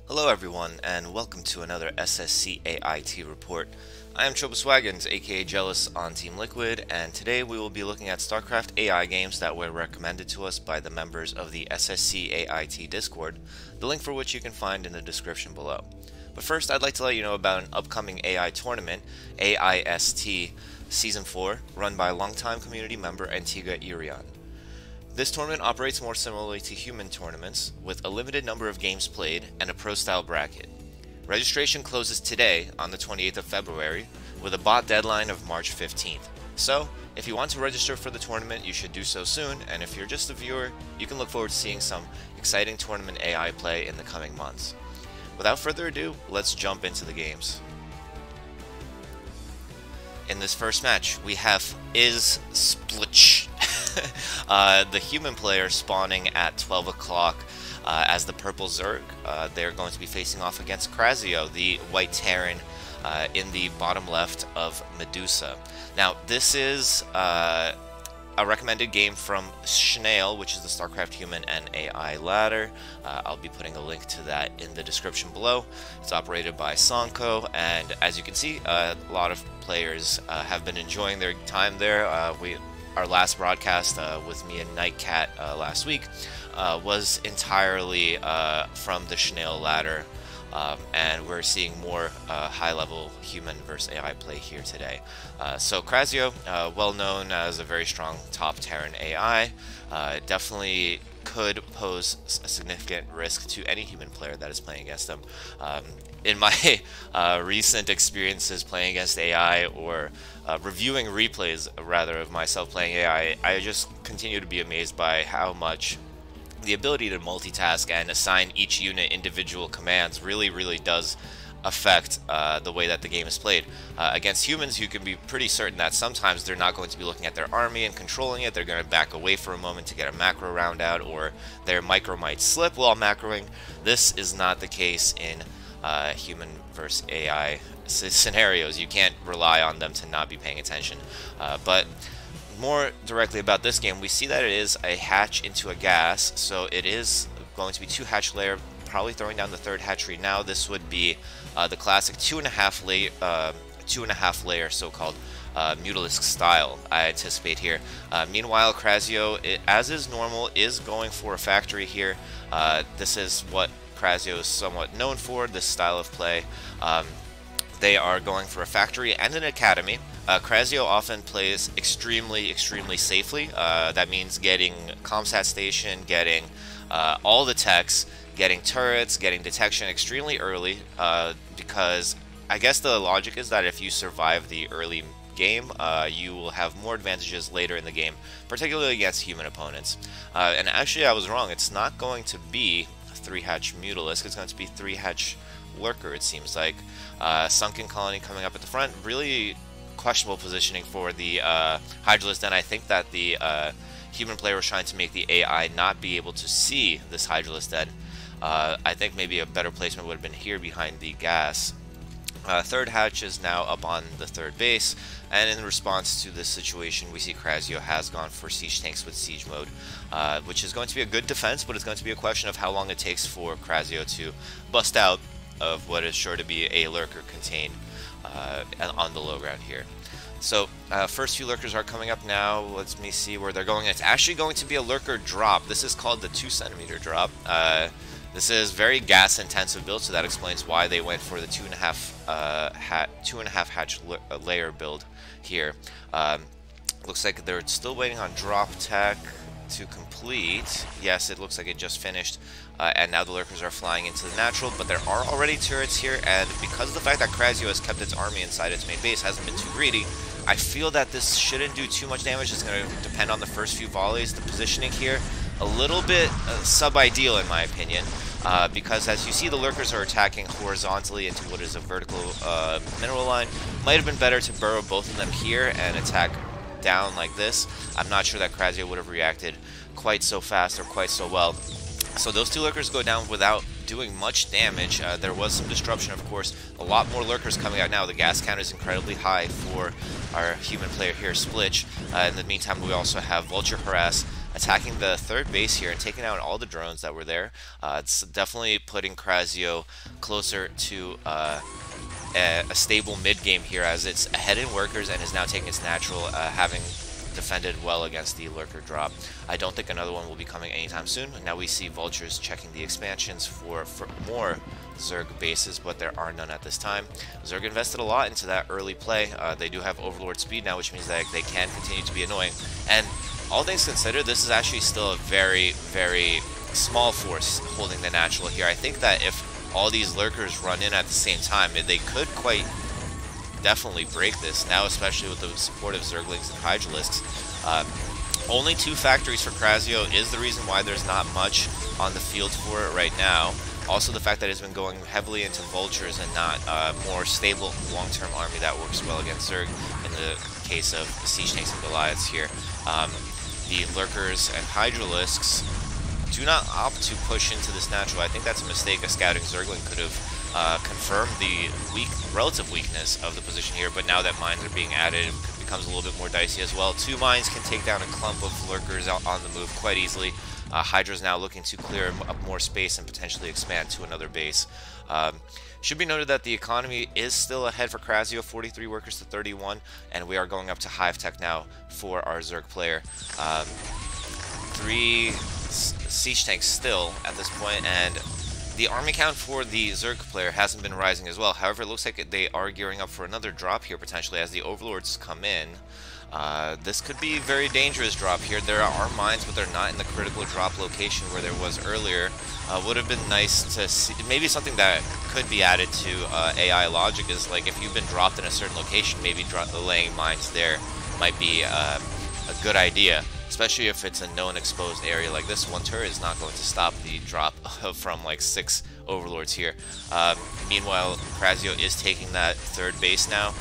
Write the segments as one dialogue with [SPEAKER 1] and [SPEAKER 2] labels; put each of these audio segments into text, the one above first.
[SPEAKER 1] Hello everyone, and welcome to another SSCAIT report. I am Chobuswagons, aka Jealous on Team Liquid, and today we will be looking at StarCraft AI games that were recommended to us by the members of the SSCAIT Discord, the link for which you can find in the description below. But first, I'd like to let you know about an upcoming AI tournament, AIST Season 4, run by longtime community member Antigua Irion. This tournament operates more similarly to human tournaments, with a limited number of games played and a pro-style bracket. Registration closes today, on the 28th of February, with a bot deadline of March 15th. So, if you want to register for the tournament, you should do so soon, and if you're just a viewer, you can look forward to seeing some exciting tournament AI play in the coming months. Without further ado, let's jump into the games. In this first match, we have SSCAIT, the human player spawning at 12 o'clock as the purple Zerg. They're going to be facing off against Krazio, the white Terran, in the bottom left of Medusa. Now, this is a recommended game from SSCAIT, which is the StarCraft Human and AI ladder. I'll be putting a link to that in the description below. It's operated by Sonko, and as you can see, a lot of players have been enjoying their time there. Our last broadcast with me and Nightcat last week was entirely from the SSCAIT ladder. And we're seeing more high-level human versus AI play here today. So Krazio, well known as a very strong top Terran AI, definitely could pose a significant risk to any human player that is playing against them. In my recent experiences playing against AI, or reviewing replays rather of myself playing AI, I just continue to be amazed by how much the ability to multitask and assign each unit individual commands really does affect the way that the game is played. Against humans, you can be pretty certain that sometimes they're not going to be looking at their army and controlling it. They're going to back away for a moment to get a macro round out, or their micro might slip while macroing. This is not the case in human versus AI scenarios. You can't rely on them to not be paying attention. But more directly about this game, we see that it is a hatch into a gas, so it is going to be 2 hatch layer, probably throwing down the 3rd hatchery now. This would be the classic 2.5 layer so-called Mutalisk style, I anticipate here. Meanwhile, Krazio, as is normal, is going for a factory here. This is what Krazio is somewhat known for, this style of play. They are going for a factory and an academy. Krazio often plays extremely safely. That means getting Comsat station, getting all the techs, getting turrets, getting detection extremely early, because I guess the logic is that if you survive the early game, you will have more advantages later in the game, particularly against human opponents. And actually, I was wrong. It's not going to be 3-hatch Mutalisk. It's going to be 3-hatch Lurker, it seems like. Sunken Colony coming up at the front. Really questionable positioning for the Hydralisk Den. I think that the human player was trying to make the AI not be able to see this Hydralisk Den. I think maybe a better placement would have been here behind the gas. 3rd hatch is now up on the 3rd base, and in response to this situation, we see Krazio has gone for siege tanks with siege mode, which is going to be a good defense, but it's going to be a question of how long it takes for Krazio to bust out of what is sure to be a lurker contained on the low ground here. So first few lurkers are coming up now. Let me see where they're going. It's actually going to be a lurker drop. This is called the 2-centimeter drop. This is very gas intensive build, so that explains why they went for the 2.5 hatch layer build here. Looks like they're still waiting on drop tech to complete. Yes, it looks like it just finished, and now the lurkers are flying into the natural, but there are already turrets here, and because of the fact that Krazio has kept its army inside its main base, hasn't been too greedy, I feel that this shouldn't do too much damage. It's going to depend on the first few volleys. The positioning here, a little bit sub-ideal in my opinion, because as you see, the lurkers are attacking horizontally into what is a vertical mineral line. Might have been better to burrow both of them here and attack down like this. I'm not sure that Krazio would have reacted quite so fast or quite so well. So those 2 lurkers go down without doing much damage. There was some disruption, of course. A lot more lurkers coming out now. The gas count is incredibly high for our human player here, Splitch. In the meantime, we also have Vulture Harass attacking the third base here and taking out all the drones that were there. It's definitely putting Krasio closer to a stable mid game here, as it's ahead in workers and is now taking its natural, having defended well against the lurker drop. I don't think another one will be coming anytime soon. Now we see vultures checking the expansions for more Zerg bases, but there are none at this time. Zerg invested a lot into that early play. They do have Overlord speed now, which means that they can continue to be annoying. And all things considered, this is actually still a very, very small force holding the natural here. I think that if all these lurkers run in at the same time, they could quite definitely break this now, especially with the support of Zerglings and Hydralisks. Only 2 factories for Krasio is the reason why there's not much on the field for it right now. Also, the fact that it's been going heavily into vultures and not more stable long-term army that works well against Zerg in the case of Siege Tanks and Goliaths here. The lurkers and Hydralisks do not opt to push into this natural. I think that's a mistake. A scouting Zergling could have confirmed the relative weakness of the position here, but now that mines are being added, it becomes a little bit more dicey as well. 2 mines can take down a clump of lurkers out on the move quite easily. Hydra's now looking to clear up more space and potentially expand to another base. Should be noted that the economy is still ahead for Krasio, 43 workers to 31, and we are going up to Hive Tech now for our Zerg player. 3 siege tanks still at this point, and the army count for the Zerg player hasn't been rising as well. However, it looks like they are gearing up for another drop here potentially as the Overlords come in. This could be a very dangerous drop here. There are mines, but they're not in the critical drop location where there was earlier. Would have been nice to see, maybe something that could be added to AI logic is, like, if you've been dropped in a certain location, maybe laying mines there might be a good idea. Especially if it's a known exposed area like this. One turret is not going to stop the drop from like 6 Overlords here. Meanwhile, Krasio is taking that third base now.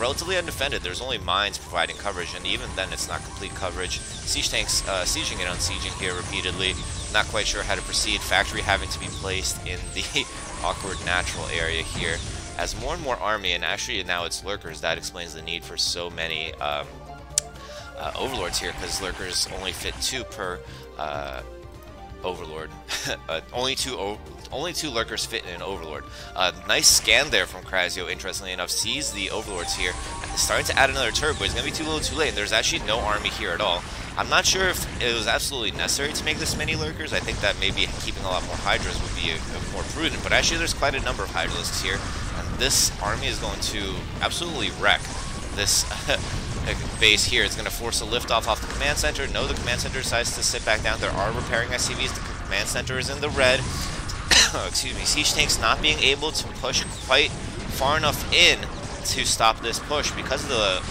[SPEAKER 1] Relatively undefended. There's only mines providing coverage, and even then it's not complete coverage. Siege tanks sieging and unsieging here repeatedly. Not quite sure how to proceed. Factory having to be placed in the awkward natural area here. As more and more army, and actually now it's lurkers, that explains the need for so many Overlords here, because lurkers only fit 2 per Overlord. only two lurkers fit in an Overlord. Nice scan there from Krasio, interestingly enough. Sees the Overlords here, starting to add another turret, but it's going to be too little too late, and there's actually no army here at all. I'm not sure if it was absolutely necessary to make this many lurkers. I think that maybe keeping a lot more Hydras would be more prudent, but actually there's quite a number of Hydralisks here, and this army is going to absolutely wreck this base here. It's going to force a liftoff off the command center. No, the command center decides to sit back down. There are repairing SCVs. The command center is in the red. Excuse me. Siege tanks not being able to push quite far enough in to stop this push because of the,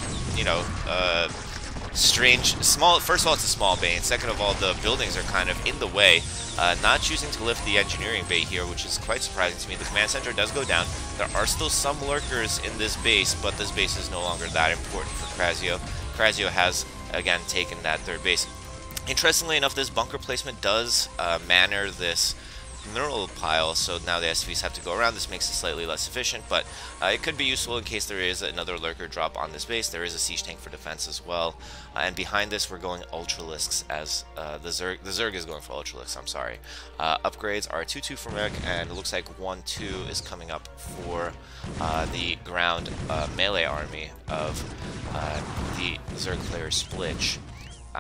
[SPEAKER 1] strange small. First of all, it's a small bay, and second of all, the buildings are kind of in the way. Not choosing to lift the engineering bay here, which is quite surprising to me. The command center does go down. There are still some lurkers in this base, but this base is no longer that important for Krasio. Krasio has, again, taken that third base. Interestingly enough, this bunker placement does manner this mineral pile, so now the SCVs have to go around. This makes it slightly less efficient, but it could be useful in case there is another lurker drop on this base. There is a siege tank for defense as well, and behind this we're going Ultralisks as the Zerg is going for Ultralisks, I'm sorry. Upgrades are 2-2 for Merrick, and it looks like 1-2 is coming up for the ground melee army of the Zerg player Splitch.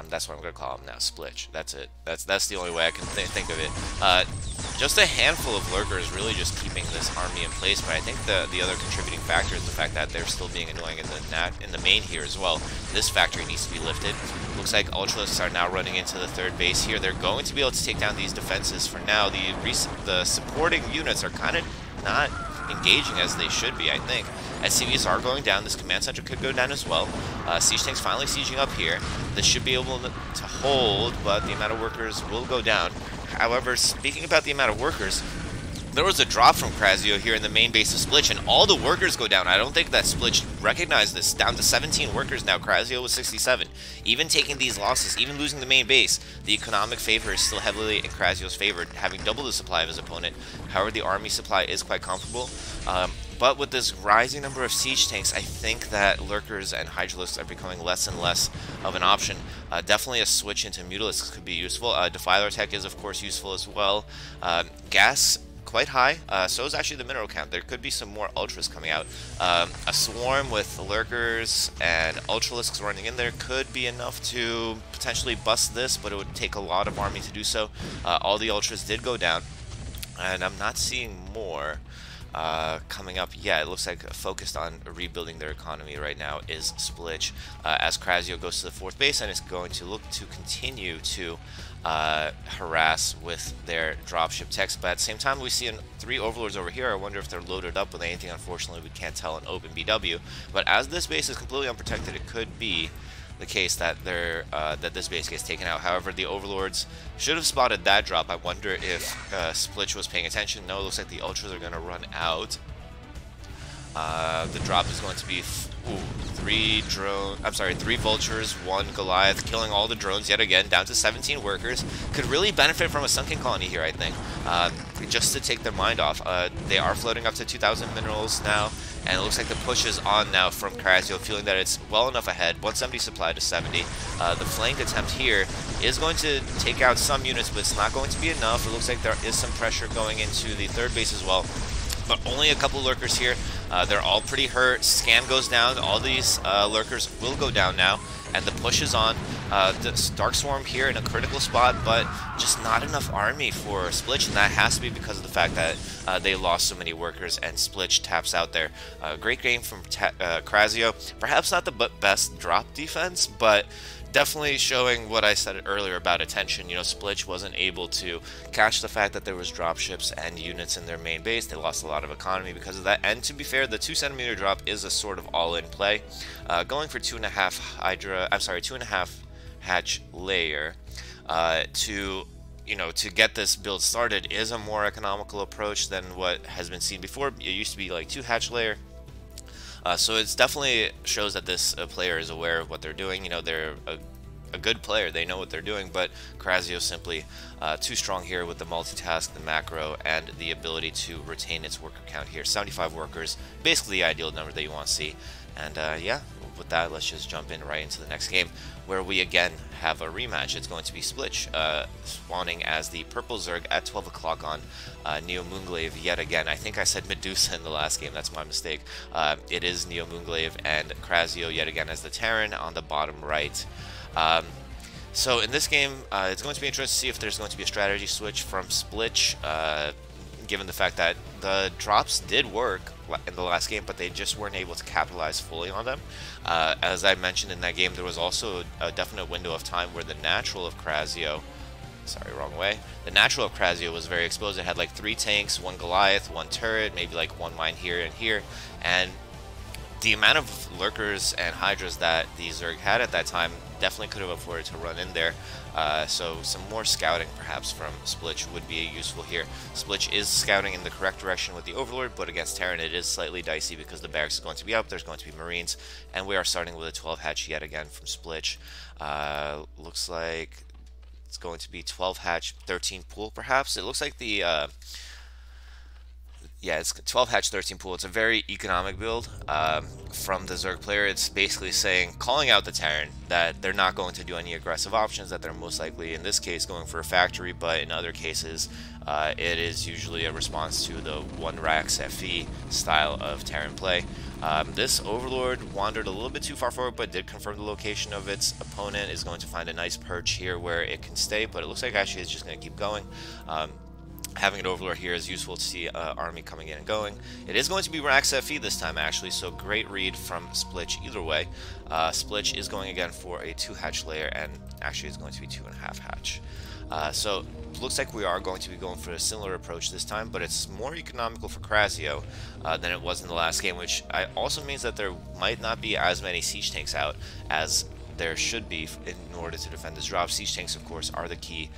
[SPEAKER 1] That's what I'm going to call him now, Splitch. That's it. That's the only way I can think of it. Just a handful of lurkers really just keeping this army in place, but I think the other contributing factor is the fact that they're still being annoying in the main here as well. This factory needs to be lifted. Looks like Ultralisks are now running into the third base here. They're going to be able to take down these defenses for now. The supporting units are kind of not engaging as they should be, I think. SCVs are going down. This command center could go down as well. Siege tanks finally sieging up here. This should be able to hold, but the amount of workers will go down. However, speaking about the amount of workers, there was a drop from Krasio here in the main base of Splitch, and all the workers go down. I don't think that Splitch recognized this. Down to 17 workers now. Krasio was 67. Even taking these losses, even losing the main base, the economic favor is still heavily in Krasio's favor, having double the supply of his opponent. However, the army supply is quite comfortable. But with this rising number of siege tanks, I think that lurkers and hydralisks are becoming less and less of an option. Definitely a switch into mutalisks could be useful. Defiler tech is of course useful as well. Gas quite high, so is actually the mineral count. There could be some more ultras coming out. A swarm with lurkers and ultralisks running in there could be enough to potentially bust this, but it would take a lot of army to do so. All the ultras did go down, and I'm not seeing more coming up. Yeah, it looks like focused on rebuilding their economy right now is Splitch, as Krasio goes to the 4th base and is going to look to continue to harass with their dropship techs. But at the same time, we see 3 overlords over here. I wonder if they're loaded up with anything. Unfortunately, we can't tell in open BW. But as this base is completely unprotected, it could be the case that that this base gets taken out. However, the overlords should have spotted that drop. I wonder if Splitch was paying attention. No, it looks like the ultras are going to run out. The drop is going to be 3 vultures, 1 Goliath, killing all the drones yet again, down to 17 workers. Could really benefit from a sunken colony here, I think, just to take their mind off. They are floating up to 2,000 minerals now, and it looks like the push is on now from Krasio, feeling that it's well enough ahead. 170 supply to 70. The flanked attempt here is going to take out some units, but it's not going to be enough. It looks like there is some pressure going into the 3rd base as well, but only a couple lurkers here. They're all pretty hurt. Scan goes down. All these lurkers will go down now, and the push is on. The Dark Swarm here in a critical spot, but just not enough army for Splitch, and that has to be because of the fact that they lost so many workers, and Splitch taps out there. Great game from Krasio. Perhaps not the best drop defense, but definitely showing what I said earlier about attention. You know, Splitch wasn't able to catch the fact that there was dropships and units in their main base. They lost a lot of economy because of that. And to be fair, the 2-centimeter drop is a sort of all-in play. Going for 2.5 hatch layer to get this build started is a more economical approach than what has been seen before. It used to be like 2 hatch layer. So it's definitely shows that this player is aware of what they're doing. You know, they're a good player. They know what they're doing, but Krasio simply too strong here with the multitask, the macro, and the ability to retain its worker count here. 75 workers, basically the ideal number that you want to see. And yeah, with that, let's just jump in right into the next game, where we again have a rematch. It's going to be Splitch spawning as the purple Zerg at 12 o'clock on Neo Moonglaive yet again. I think I said Medusa in the last game. That's my mistake. It is Neo Moonglaive and Krasio yet again as the Terran on the bottom right. So in this game, it's going to be interesting to see if there's going to be a strategy switch from Splitch, given the fact that the drops did work in the last game, but they just weren't able to capitalize fully on them. As I mentioned in that game, there was also a definite window of time where the natural of Krasio, sorry, wrong way. The natural of Krasio was very exposed. It had like 3 tanks, 1 Goliath, 1 turret, maybe like 1 mine here and here, and the amount of lurkers and hydras that the Zerg had at that time definitely could have afforded to run in there. So some more scouting perhaps from Splitch would be useful here. Splitch is scouting in the correct direction with the Overlord, but against Terran it is slightly dicey because the barracks is going to be up, there's going to be Marines, and we are starting with a 12 hatch yet again from Splitch. Looks like it's going to be 12 hatch, 13 pool perhaps. It looks like the yeah, it's 12 hatch, 13 pool. It's a very economic build from the Zerg player. It's basically saying, calling out the Terran, that they're not going to do any aggressive options, that they're most likely, in this case, going for a factory, but in other cases, it is usually a response to the 1 Rax FE style of Terran play. This Overlord wandered a little bit too far forward, but did confirm the location of its opponent. Is going to find a nice perch here where it can stay, but it looks like actually it's just going to keep going. Having an Overlord here is useful to see army coming in and going. It is going to be Rax FE this time actually, so great read from Splitch either way. Splitch is going again for a 2 hatch layer, and actually it's going to be 2.5 hatch. So looks like we are going to be going for a similar approach this time, but it's more economical for Krasio than it was in the last game, which also means that there might not be as many siege tanks out as there should be in order to defend this drop. Siege tanks, of course, are the key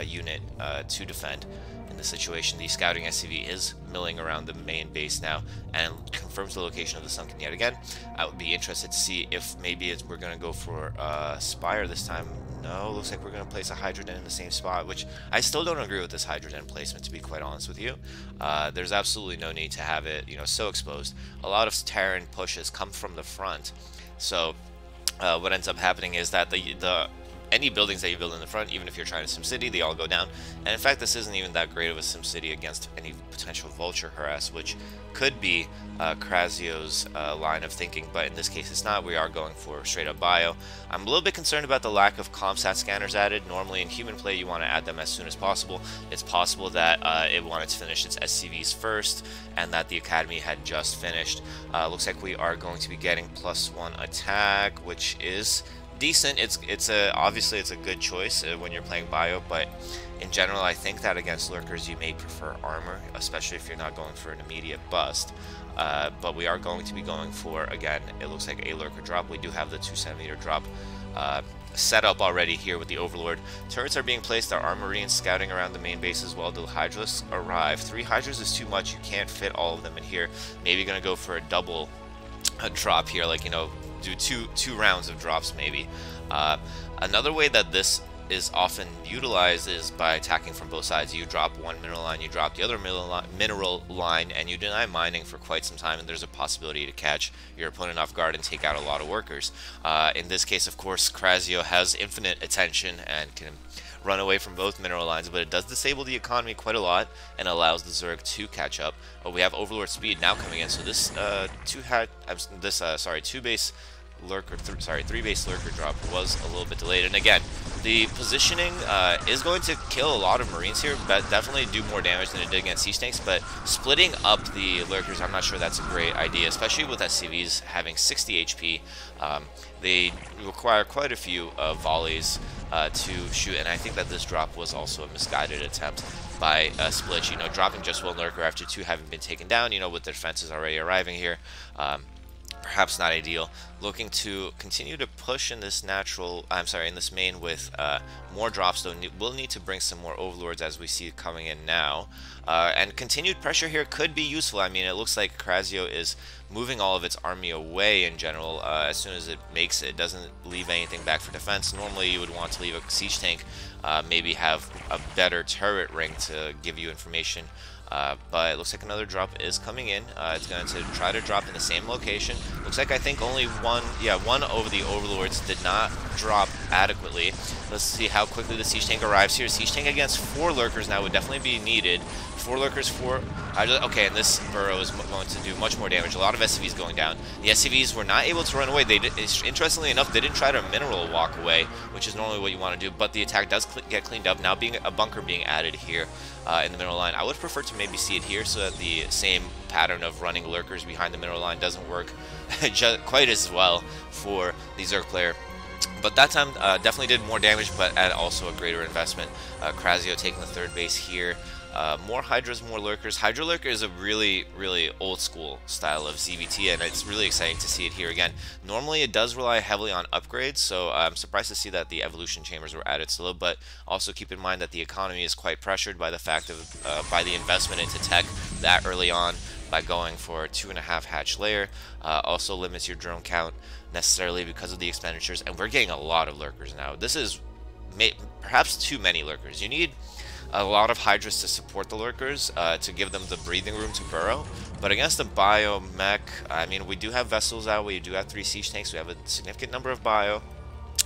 [SPEAKER 1] unit to defend in the situation. The scouting SCV is milling around the main base now and confirms the location of the sunken yet again. I would be interested to see if maybe we're going to go for Spire this time. No, looks like we're going to place a Hydra Den in the same spot, which I still don't agree with this Hydra Den placement, to be quite honest with you. There's absolutely no need to have it, you know, so exposed. A lot of Terran pushes come from the front, so what ends up happening is that any buildings that you build in the front, even if you're trying to SimCity, they all go down. And in fact, this isn't even that great of a SimCity against any potential vulture harass, which could be Crazio's line of thinking, but in this case it's not. We are going for straight up bio. I'm a little bit concerned about the lack of ComSat scanners added. Normally in human play you want to add them as soon as possible. It's possible that it wanted to finish its SCVs first, and that the Academy had just finished. Looks like we are going to be getting +1 attack, which is decent. Obviously it's a good choice when you're playing bio, but in general I think that against lurkers you may prefer armor, especially if you're not going for an immediate bust. But we are going to be going for, again, it looks like a lurker drop. We do have the 2cm drop set up already here with the Overlord. Turrets are being placed. There are Marines scouting around the main base as well. The Hydras arrive. 3 Hydras is too much. You can't fit all of them in here. Maybe gonna go for a double drop here, like, you know, do two rounds of drops maybe. Another way that this is often utilized is by attacking from both sides. You drop one mineral line, you drop the other mineral line, and you deny mining for quite some time, and there's a possibility to catch your opponent off guard and take out a lot of workers. In this case, of course, Crazio has infinite attention and can run away from both mineral lines, but it does disable the economy quite a lot and allows the Zerg to catch up. We have Overlord speed now coming in, so this three base lurker drop was a little bit delayed. And again, the positioning is going to kill a lot of Marines here, but definitely do more damage than it did against siege tanks. But splitting up the lurkers, I'm not sure that's a great idea, especially with SCVs having 60 HP. They require quite a few volleys to shoot, and I think that this drop was also a misguided attempt by Splitch, you know, dropping just one lurker after 2 having been taken down, you know, with the defenses already arriving here. Perhaps not ideal. Looking to continue to push in this in this main with more drops, though. We'll need to bring some more Overlords as we see coming in now. And continued pressure here could be useful. I mean, it looks like Crazio is moving all of its army away in general. As soon as it makes it, it doesn't leave anything back for defense. Normally you would want to leave a siege tank, maybe have a better turret ring to give you information. But it looks like another drop is coming in. It's going to try to drop in the same location. Looks like I think only one over the Overlords did not drop adequately. Let's see how quickly the siege tank arrives here. Siege tank against 4 lurkers now would definitely be needed. 4 lurkers, 4... okay, and this burrow is going to do much more damage. A lot of SCVs going down. The SCVs were not able to run away. They did, interestingly enough, they didn't try to mineral walk away, which is normally what you want to do, but the attack does get cleaned up. Now being a bunker being added here in the mineral line. I would prefer to maybe see it here so that the same pattern of running lurkers behind the mineral line doesn't work quite as well for the Zerg player. But that time definitely did more damage, but at also a greater investment. Crazio taking the 3rd base here. More Hydras, more Lurkers. Hydra Lurker is a really, really old school style of ZVT, and it's really exciting to see it here again. Normally it does rely heavily on upgrades, so I'm surprised to see that the evolution chambers were added so low, but also keep in mind that the economy is quite pressured by the fact of by the investment into tech that early on by going for a 2.5 hatch layer. Also limits your drone count necessarily because of the expenditures, and we're getting a lot of Lurkers now. This is perhaps too many Lurkers. You need a lot of Hydras to support the Lurkers, to give them the breathing room to burrow. But against the bio mech, I mean, we do have vessels out, we do have 3 siege tanks, we have a significant number of bio.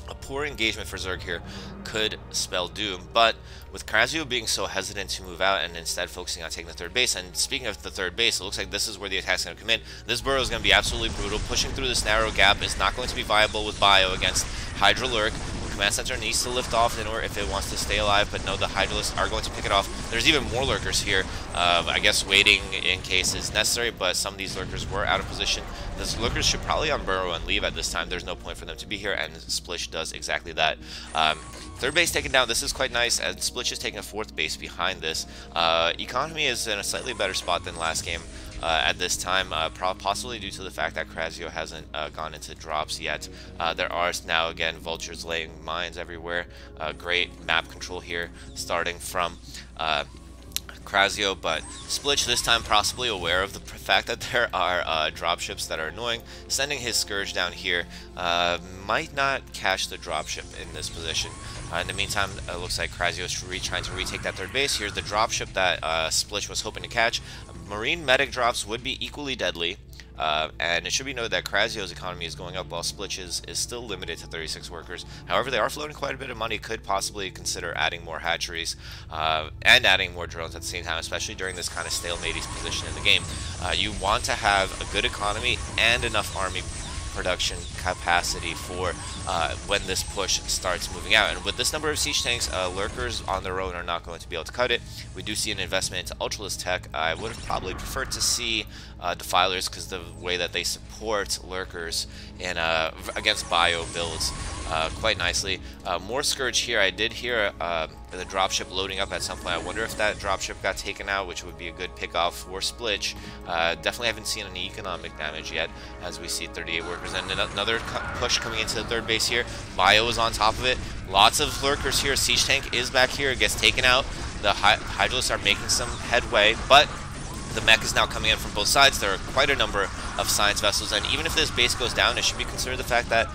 [SPEAKER 1] A poor engagement for Zerg here could spell doom, but with Crazio being so hesitant to move out and instead focusing on taking the 3rd base, and speaking of the 3rd base, it looks like this is where the attack's going to come in. This burrow is going to be absolutely brutal. Pushing through this narrow gap is not going to be viable with bio against Hydra Lurk. Command Center needs to lift off in order if it wants to stay alive, but no, the Hydralists are going to pick it off. There's even more Lurkers here, I guess waiting in case is necessary, but some of these Lurkers were out of position. These Lurkers should probably unburrow and leave at this time. There's no point for them to be here, and Splish does exactly that. 3rd base taken down. This is quite nice, and Splish is taking a 4th base behind this. Economy is in a slightly better spot than last game. At this time, possibly due to the fact that Crazio hasn't gone into drops yet. There are now, again, vultures laying mines everywhere. Great map control here, starting from Krasio, but Splitch this time possibly aware of the fact that there are dropships that are annoying, sending his Scourge down here, might not catch the dropship in this position. In the meantime, it looks like Krasio is trying to retake that third base. Here's the dropship that Splitch was hoping to catch. Marine medic drops would be equally deadly. And it should be noted that Krasio's economy is going up while Splitch is still limited to 36 workers. However, they are floating quite a bit of money, could possibly consider adding more hatcheries and adding more drones at the same time, especially during this kind of stalemate position in the game. You want to have a good economy and enough army production capacity for when this push starts moving out. And with this number of siege tanks, lurkers on their own are not going to be able to cut it. We do see an investment into Ultralist tech. I would have probably preferred to see defilers, because the way that they support lurkers in against bio builds quite nicely. More Scourge here. I did hear the dropship loading up at some point. I wonder if that dropship got taken out, which would be a good pickoff for Splitch. Definitely haven't seen any economic damage yet, as we see 38 workers. And another push coming into the third base here. Bio is on top of it. Lots of lurkers here. Siege tank is back here. It gets taken out. The Hydralisks are making some headway, but the mech is now coming in from both sides. There are quite a number of science vessels, and even if this base goes down, it should be considered the fact that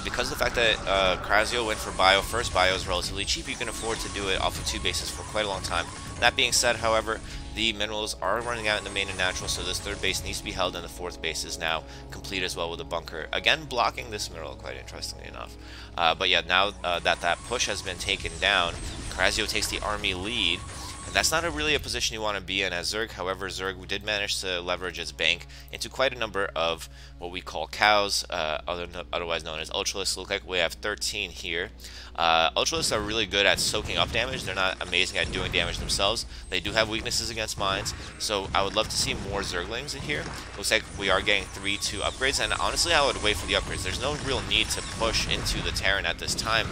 [SPEAKER 1] because of the fact that Krasio went for bio first, bio is relatively cheap. You can afford to do it off of 2 bases for quite a long time. That being said, however, the minerals are running out in the main and natural, so this third base needs to be held, and the fourth base is now complete as well with a bunker. Again, blocking this mineral, quite interestingly enough. But yeah, now that push has been taken down, Krasio takes the army lead. And that's not really a position you want to be in as Zerg. However, Zerg did manage to leverage its bank into quite a number of what we call cows, otherwise known as Ultralisks. Look like we have 13 here. Ultralisks are really good at soaking up damage. They're not amazing at doing damage themselves. They do have weaknesses against mines, so I would love to see more Zerglings in here. Looks like we are getting 3-2 upgrades, and honestly, I would wait for the upgrades. There's no real need to push into the Terran at this time.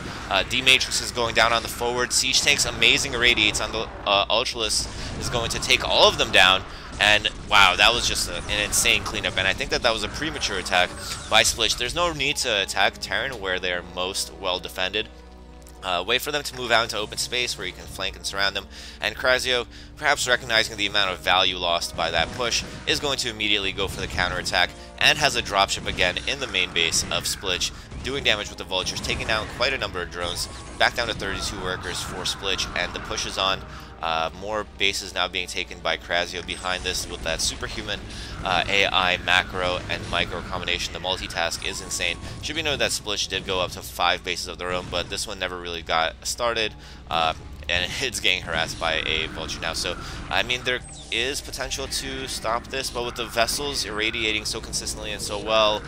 [SPEAKER 1] D-Matrix is going down on the forward. Siege Tank's amazing irradiates on the Ultralist is going to take all of them down. And wow, that was just an insane cleanup, and I think that was a premature attack by Splitch. There's no need to attack Terran where they're most well defended. Wait for them to move out into open space where you can flank and surround them, and Krasio, perhaps recognizing the amount of value lost by that push, is going to immediately go for the counterattack and has a dropship again in the main base of Splitch, doing damage with the vultures, taking down quite a number of drones, back down to 32 workers for Splitch, and the push is on. More bases now being taken by Krasio behind this with that superhuman AI macro and micro combination. The multitask is insane. Should be noted that Splitch did go up to 5 bases of their own, but this one never really got started. And it's getting harassed by a vulture now. So, I mean, there is potential to stop this, but with the vessels irradiating so consistently and so well,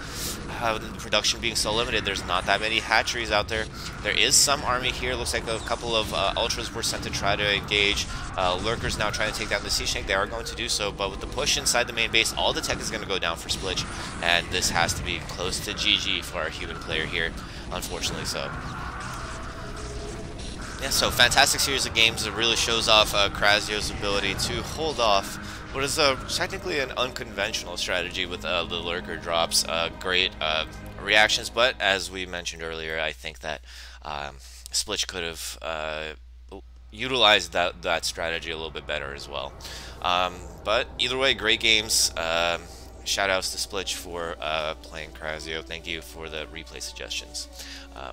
[SPEAKER 1] the production being so limited, there's not that many hatcheries out there. There is some army here. Looks like a couple of ultras were sent to try to engage. Lurkers now trying to take down the siege tank. They are going to do so, but with the push inside the main base, all the tech is going to go down for Splitch, and this has to be close to GG for our human player here, unfortunately so. Yeah, so fantastic series of games. It really shows off Krasio's ability to hold off what is technically an unconventional strategy with the lurker drops. Great reactions, but as we mentioned earlier, I think that Splitch could have utilized that strategy a little bit better as well. But either way, great games. Shoutouts to Splitch for playing Krasio. Thank you for the replay suggestions.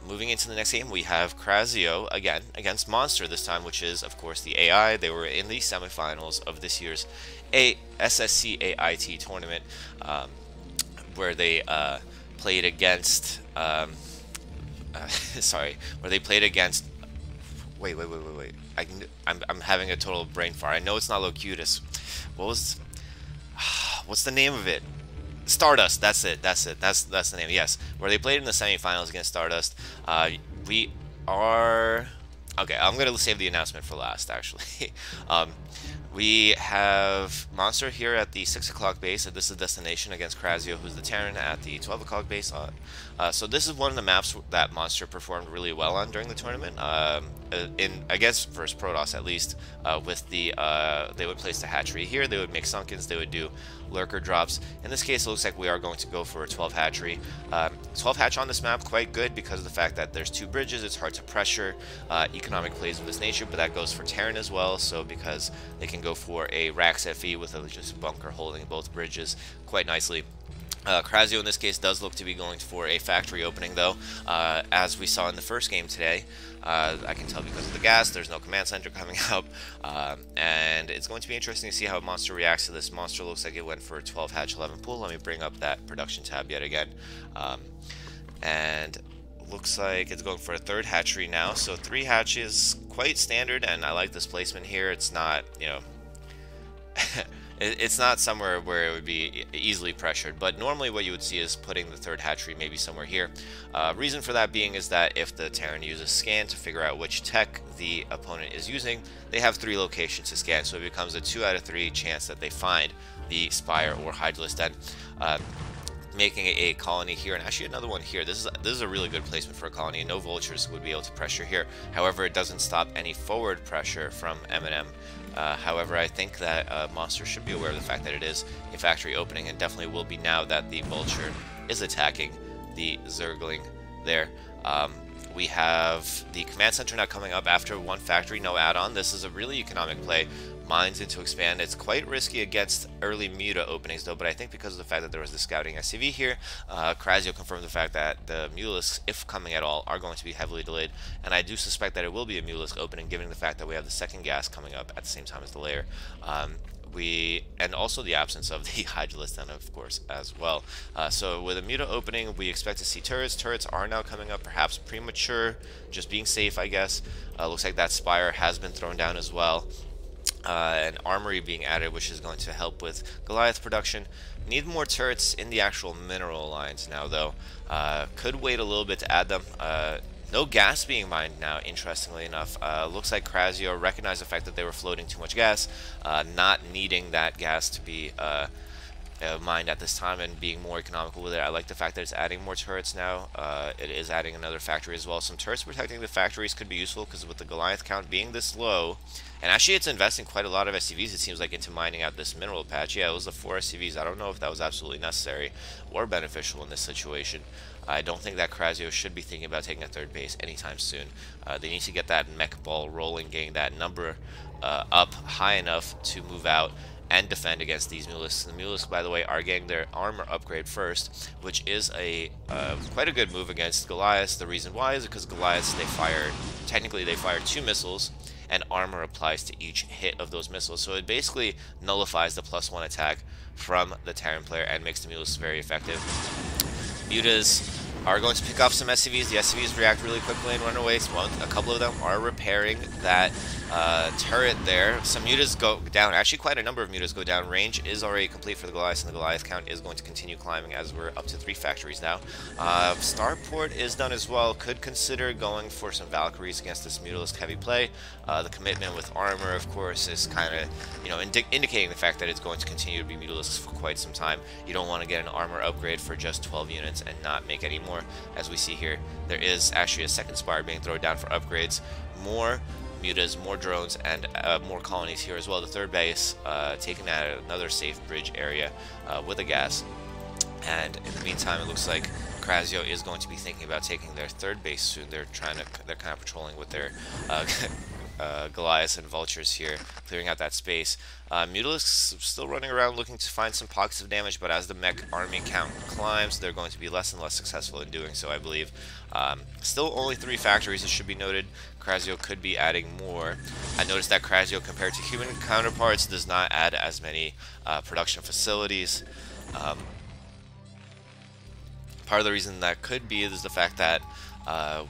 [SPEAKER 1] Moving into the next game, we have Krasio again against Monster this time, which is, of course, the AI. They were in the semifinals of this year's SSCAIT tournament, where they played against. Sorry, where they played against. Wait. I'm having a total brain fart. I know it's not Locutus. What's the name of it? Stardust. That's it. That's the name. Yes, where they played in the semifinals against Stardust. We are okay. I'm gonna save the announcement for last. Actually, we have Monster here at the 6 o'clock base, and this is destination against Krasio, who's the Terran at the 12 o'clock base. So this is one of the maps that Monster performed really well on during the tournament. I guess versus Protoss at least, with the they would place the hatchery here, they would make Sunkens, they would do lurker drops. In this case, it looks like we are going to go for a 12 hatchery. 12 hatch on this map, quite good because of the fact that there's 2 bridges, it's hard to pressure economic plays of this nature, but that goes for Terran as well, so because they can go for a Rax FE with a just bunker holding both bridges quite nicely. Krasio in this case does look to be going for a factory opening though, as we saw in the first game today. I can tell because of the gas, there's no command center coming up, and it's going to be interesting to see how Monster reacts to this. Monster looks like it went for a 12 hatch 11 pool. Let me bring up that production tab yet again, and looks like it's going for a 3rd hatchery now, so 3 hatches, quite standard, and I like this placement here. It's not, you know, it's not somewhere where it would be easily pressured, but normally what you would see is putting the 3rd hatchery maybe somewhere here. Reason for that being is that if the Terran uses scan to figure out which tech the opponent is using, they have 3 locations to scan, so it becomes a 2 out of 3 chance that they find the Spire or Hydralisk Den. Making a colony here, and actually another one here. This is a really good placement for a colony, and no vultures would be able to pressure here. However, it doesn't stop any forward pressure from M&M. However, I think that Monster should be aware of the fact that it is a factory opening, and definitely will be now that the vulture is attacking the Zergling there. We have the command center now coming up after 1 factory, no add-on. This is a really economic play. Mines into expand. It's quite risky against early Muta openings though, but I think because of the fact that there was the scouting SCV here, Krasio confirmed the fact that the Mutalisks, if coming at all, are going to be heavily delayed, and I do suspect that it will be a Mutalisk opening given the fact that we have the 2nd gas coming up at the same time as the layer. And also the absence of the Hydralisk Den, of course, as well. So with a Muta opening, we expect to see turrets. Turrets are now coming up, perhaps premature, just being safe, I guess. Looks like that Spire has been thrown down as well. An armory being added, which is going to help with Goliath production. Need more turrets in the actual mineral lines now, though. Could wait a little bit to add them. No gas being mined now, interestingly enough. Looks like Krasio recognized the fact that they were floating too much gas, not needing that gas to be mined at this time and being more economical with it. I like the fact that it's adding more turrets now. It is adding another factory as well. Some turrets protecting the factories could be useful because with the Goliath count being this low, and actually it's investing quite a lot of SCVs, it seems like, into mining out this mineral patch. Yeah, it was the 4 SCVs. I don't know if that was absolutely necessary or beneficial in this situation. I don't think that Krasio should be thinking about taking a 3rd base anytime soon. They need to get that mech ball rolling, getting that number up high enough to move out and defend against these Mutalisks. The Mutalisks, by the way, are getting their armor upgrade first, which is a quite a good move against Goliaths. The reason why is because Goliaths, technically they fire 2 missiles, and armor applies to each hit of those missiles. So it basically nullifies the +1 attack from the Terran player and makes the Mutalisks very effective. Mutas are going to pick off some SCVs. The SCVs react really quickly and run away. So a couple of them are repairing that turret there. Some Mutas go down. Actually, quite a number of Mutas go down. Range is already complete for the Goliath, and the Goliath count is going to continue climbing as we're up to 3 factories now. Starport is done as well. Could consider going for some Valkyries against this Mutalisk heavy play. The commitment with armor, of course, is kind of, you know, indicating the fact that it's going to continue to be Mutalisks for quite some time. You don't want to get an armor upgrade for just 12 units and not make any more. As we see here, there is actually a 2nd Spire being thrown down for upgrades. More Mutas, more drones, and more colonies here as well. The 3rd base taken at another safe bridge area with a gas. And in the meantime, it looks like Krasio is going to be thinking about taking their 3rd base soon. They're kind of patrolling with their Goliaths and Vultures here, clearing out that space. Mutalisks still running around looking to find some pockets of damage, but as the mech army count climbs, they're going to be less and less successful in doing so, I believe. Still only 3 factories, it should be noted. Krasio could be adding more. I noticed that Krasio, compared to human counterparts, does not add as many production facilities. Part of the reason that could be is the fact that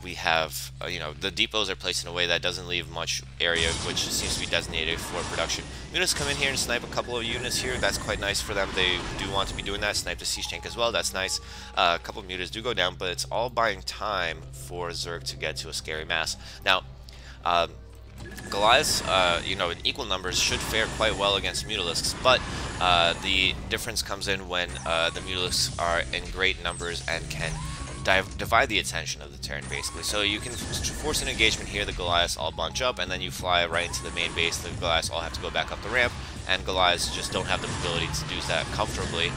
[SPEAKER 1] we have, you know, the depots are placed in a way that doesn't leave much area, which seems to be designated for production. Units come in here and snipe a couple of units here. That's quite nice for them. They do want to be doing that. Snipe the siege tank as well. That's nice. A couple of Mutas do go down, but it's all buying time for Zerg to get to a scary mass. Now, Goliaths, you know, in equal numbers should fare quite well against Mutalisks, but the difference comes in when the Mutalisks are in great numbers and can divide the attention of the Terran, basically. So you can force an engagement here, the Goliaths all bunch up, and then you fly right into the main base. The Goliaths all have to go back up the ramp, and Goliaths just don't have the ability to do that comfortably.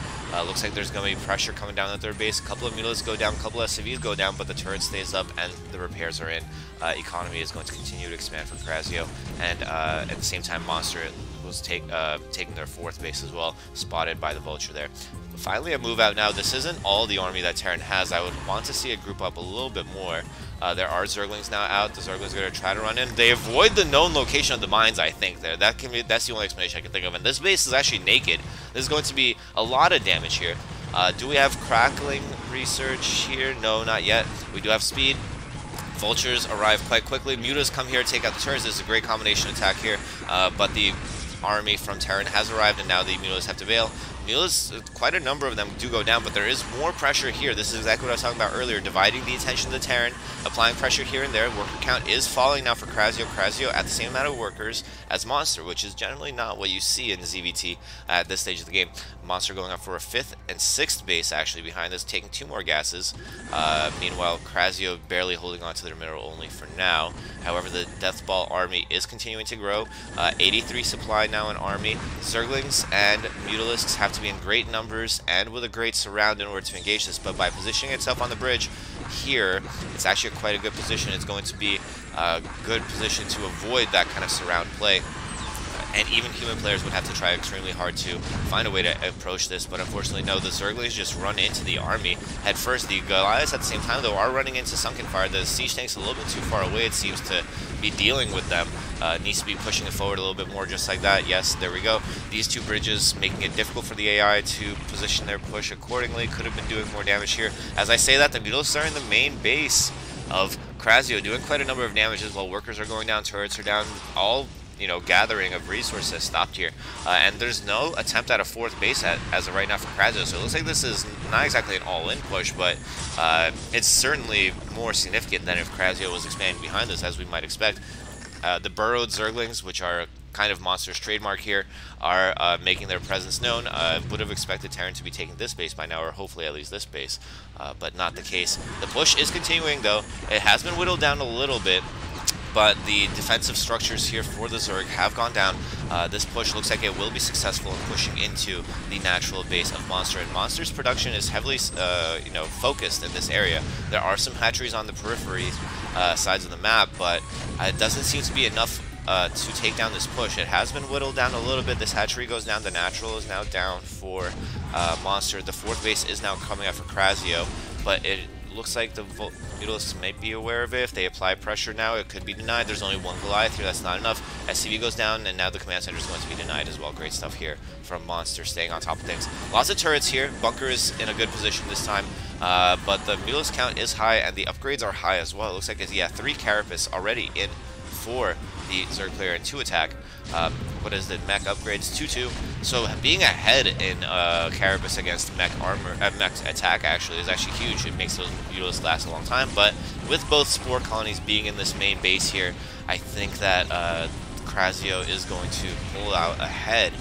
[SPEAKER 1] Looks like there's going to be pressure coming down at their base. A couple of Mulas go down, a couple of SCVs go down, but the turret stays up and the repairs are in. Economy is going to continue to expand for Krasio, and at the same time, Monster was taking their 4th base as well, spotted by the Vulture there. But finally, a move out now. This isn't all the army that Terran has. I would want to see it group up a little bit more. There are Zerglings now out. The Zerglings are going to try to run in. They avoid the known location of the mines, I think, there. That's the only explanation I can think of. And this base is actually naked. There's going to be a lot of damage here. Do we have crackling research here? No, not yet. We do have speed. Vultures arrive quite quickly. Mutas come here to take out the turrets. This is a great combination attack here. But the army from Terran has arrived, and now the Mutas have to bail. Mulas, quite a number of them do go down, but there is more pressure here. This is exactly what I was talking about earlier, dividing the attention of the Terran, applying pressure here and there. Worker count is falling now for Krasio. Krasio at the same amount of workers as Monster, which is generally not what you see in ZVT at this stage of the game. Monster going up for a 5th and 6th base actually behind this, taking 2 more gases. Meanwhile, Krasio barely holding on to their mineral only for now. However, the Deathball army is continuing to grow. 83 supply now in army. Zerglings and Mutalisks have to be in great numbers and with a great surround in order to engage this, but by positioning itself on the bridge here, it's actually quite a good position. It's going to be a good position to avoid that kind of surround play. And even human players would have to try extremely hard to find a way to approach this, but unfortunately no, the Zerglings just run into the army head first. The Goliaths at the same time though are running into Sunken Fire. The siege tank's a little bit too far away, it seems to be dealing with them. Needs to be pushing it forward a little bit more, just like that. Yes, there we go. These 2 bridges making it difficult for the AI to position their push accordingly. Could have been doing more damage here. As I say that, the Mutalisks are in the main base of Krasio, doing quite a number of damages while workers are going down, turrets are down, all gathering of resources stopped here. And there's no attempt at a 4th base as of right now for Krasio, so it looks like this is not exactly an all-in push, but it's certainly more significant than if Krasio was expanding behind this, as we might expect. The burrowed Zerglings, which are kind of Monster's trademark here, are making their presence known. Would have expected Terran to be taking this base by now, or hopefully at least this base, but not the case. The push is continuing though. It has been whittled down a little bit, but the defensive structures here for the Zerg have gone down. This push looks like it will be successful in pushing into the natural base of Monster, and Monster's production is heavily focused in this area. There are some hatcheries on the periphery sides of the map, but it doesn't seem to be enough to take down this push. It has been whittled down a little bit. This hatchery goes down. The natural is now down for Monster. The 4th base is now coming out for Krasio, but it looks like the Mutalisks might be aware of it. If they apply pressure now, it could be denied. There's only 1 Goliath here. That's not enough. SCV goes down, and now the command center is going to be denied as well. Great stuff here from Monster, staying on top of things. Lots of turrets here. Bunker is in a good position this time, but the Mutalisk count is high, and the upgrades are high as well. It looks like it's, 3 Carapace already in for the Zerg player in 2 attack. What is the mech upgrades? 2-2. So being ahead in Carapace against mech armor, mech attack actually is actually huge. It makes those Mutalisks last a long time. But with both Spore colonies being in this main base here, I think that Krasio is going to pull out ahead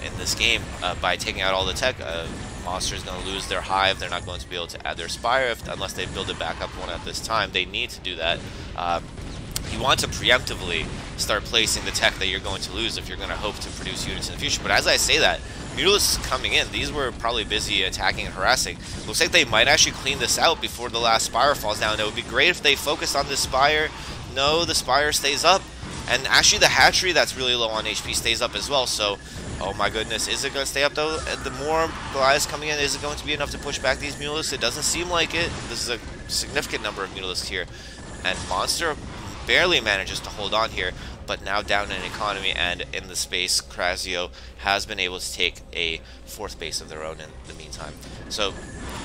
[SPEAKER 1] in this game by taking out all the tech. Monster is going to lose their hive. They're not going to be able to add their spire unless they build it back up one at this time. They need to do that. You want to preemptively start placing the tech that you're going to lose if you're going to hope to produce units in the future. But as I say that, Mutalisks coming in, these were probably busy attacking and harassing. Looks like they might actually clean this out before the last spire falls down. It would be great if they focused on this spire. No, the spire stays up. And actually the hatchery that's really low on HP stays up as well. So, oh my goodness, is it going to stay up though? The more Goliaths coming in, is it going to be enough to push back these Mutalisks? It doesn't seem like it. This is a significant number of Mutalisks here. And Monster barely manages to hold on here, but now down in economy and in the space, Krasio has been able to take a 4th base of their own in the meantime. So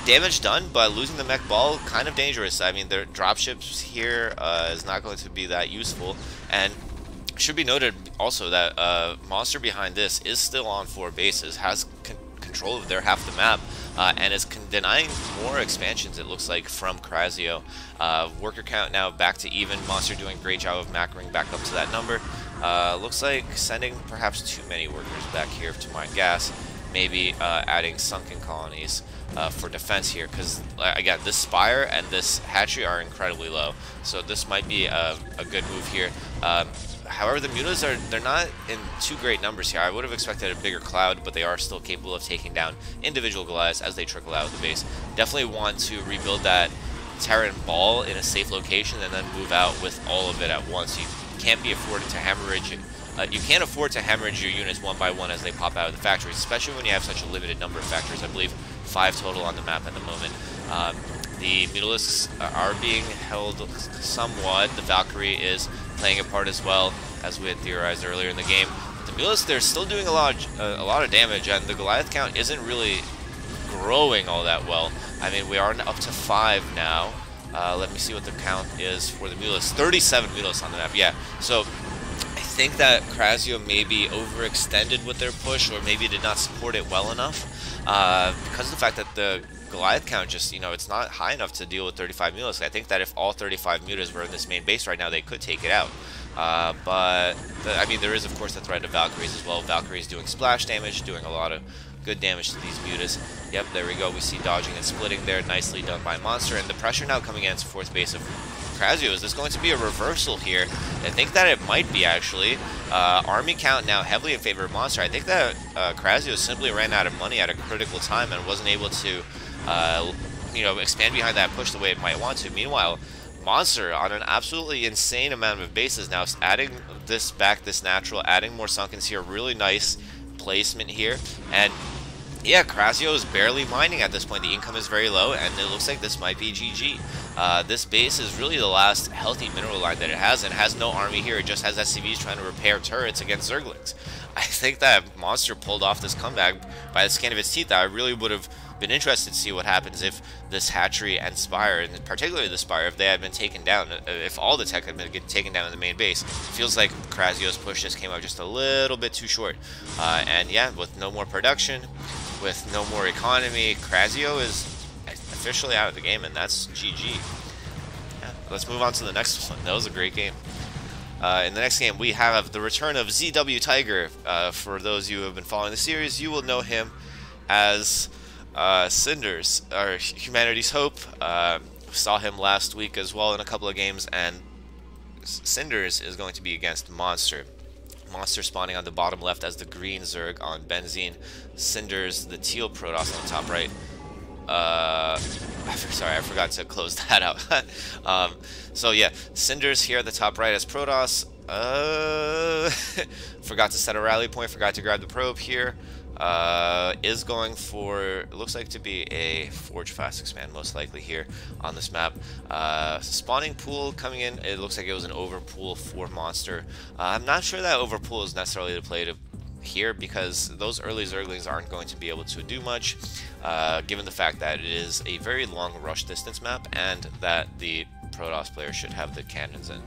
[SPEAKER 1] damage done, but losing the mech ball, kind of dangerous. I mean, their dropships here is not going to be that useful, and should be noted also that Monster behind this is still on 4 bases, has control of their half the map, and is denying more expansions, it looks like, from Krasio. Worker count now back to even. Monster doing a great job of macroing back up to that number. Looks like sending perhaps too many workers back here to mine gas. maybe adding sunken colonies for defense here, because again, this spire and this hatchery are incredibly low, so this might be a good move here. However, the mutas they're not in too great numbers here. I would have expected a bigger cloud, but they are still capable of taking down individual Goliaths as they trickle out of the base. Definitely want to rebuild that Terran ball in a safe location and then move out with all of it at once. You can't be afforded to hemorrhage. You can't afford to hemorrhage your units one by one as they pop out of the factories, especially when you have such a limited number of factories. I believe 5 total on the map at the moment. The Mutalisks are being held somewhat. The Valkyrie is playing a part as well, as we had theorized earlier in the game. The Mutalisks, they're still doing a lot of damage, and the Goliath count isn't really growing all that well. I mean, we are up to 5 now. Let me see what the count is for the Mutalisks. 37 Mutalisks on the map, yeah. So I think that Krasio maybe overextended with their push, or maybe did not support it well enough, because of the fact that the Goliath count just, it's not high enough to deal with 35 Mutalisks. I think that if all 35 Mutas were in this main base right now, they could take it out. But, I mean, there is, of course, the threat of Valkyries as well. Valkyries doing splash damage, doing a lot of good damage to these Mutas. Yep, there we go. We see dodging and splitting there. Nicely done by Monster. And the pressure now coming against 4th base of Krasio. Is this going to be a reversal here? I think that it might be, actually. Army count now heavily in favor of Monster. I think that Krasio simply ran out of money at a critical time and wasn't able to expand behind that push the way it might want to. Meanwhile, Monster on an absolutely insane amount of bases now, adding this back, this natural, adding more sunkens here. Really nice placement here. And yeah, Krasio is barely mining at this point. The income is very low, and it looks like this might be GG. This base is really the last healthy mineral line that it has, and has no army here. It just has SCVs trying to repair turrets against Zerglings. I think that Monster pulled off this comeback by the skin of its teeth. I really would have been interested to see what happens if this hatchery and spire, and particularly the spire, if they had been taken down, if all the tech had been taken down in the main base. It feels like Krasio's push just came out just a little bit too short. And yeah, with no more production, with no more economy, Krasio is officially out of the game, and that's GG. Yeah, let's move on to the next one. That was a great game. In the next game, we have the return of ZW Tiger. For those of you who have been following the series, you will know him as Cinders, our Humanity's Hope. Saw him last week as well in a couple of games, and Cinders is going to be against Monster. Monster spawning on the bottom left as the green Zerg on Benzene. Cinders, the teal Protoss on the top right. Sorry, I forgot to close that out. So yeah, Cinders here at the top right as Protoss. Forgot to set a rally point, forgot to grab the probe here. Is going for, it looks like to be a Forge Fast Expand, most likely here on this map. Spawning pool coming in, it looks like it was an overpool for Monster. I'm not sure that overpool is necessarily the play to here, because those early Zerglings aren't going to be able to do much, given the fact that it is a very long rush distance map, and that the Protoss player should have the cannons and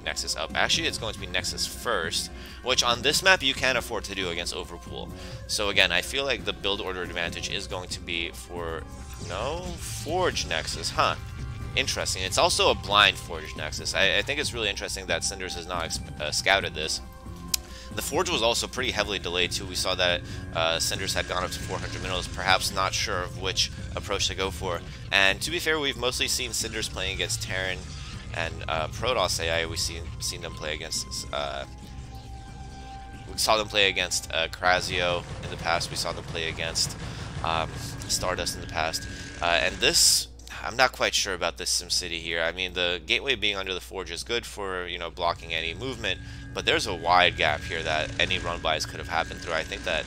[SPEAKER 1] Nexus up. Actually, it's going to be Nexus first, which on this map you can afford to do against Overpool. So again, I feel like the build order advantage is going to be for, no, Forge Nexus, huh? Interesting. It's also a blind Forge Nexus. I think it's really interesting that Cinders has not scouted this. The Forge was also pretty heavily delayed too. We saw that Cinders had gone up to 400 minerals, perhaps not sure of which approach to go for. And to be fair, we've mostly seen Cinders playing against Terran and Protoss AI. We've seen them play against. We saw them play against Krasio in the past. We saw them play against Stardust in the past. And this, I'm not quite sure about this SimCity here. I mean, the gateway being under the Forge is good for, blocking any movement, but there's a wide gap here that any run-bys could have happened through. I think that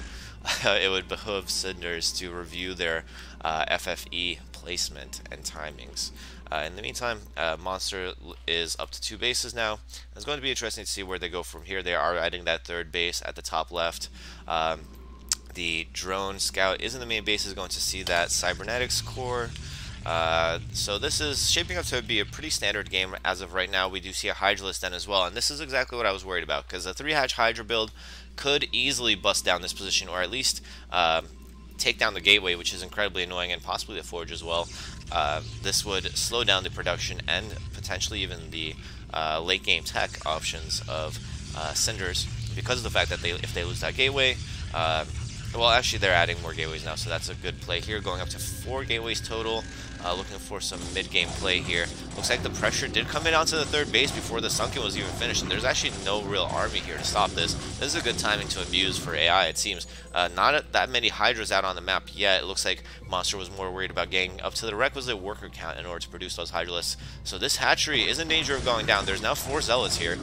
[SPEAKER 1] it would behoove Cinders to review their FFE placement and timings. In the meantime, Monster is up to 2 bases now. It's going to be interesting to see where they go from here. They are adding that 3rd base at the top left. The drone scout is in the main base, is going to see that cybernetics core. So this is shaping up to be a pretty standard game as of right now. We do see a Hydralisk Den as well, and this is exactly what I was worried about, because a 3-hatch Hydra build could easily bust down this position, or at least take down the gateway, which is incredibly annoying, and possibly the Forge as well. This would slow down the production and potentially even the late game tech options of Cinders, because of the fact that if they lose that gateway, Well, actually, they're adding more gateways now, so that's a good play here. Going up to 4 gateways total. Looking for some mid-game play here. Looks like the pressure did come in onto the third base before the sunken was even finished, and there's actually no real army here to stop this. This is a good timing to abuse for AI, it seems. Not that many Hydras out on the map yet. It looks like Monster was more worried about getting up to the requisite worker count in order to produce those Hydralisks. So this hatchery is in danger of going down. There's now 4 Zealots here.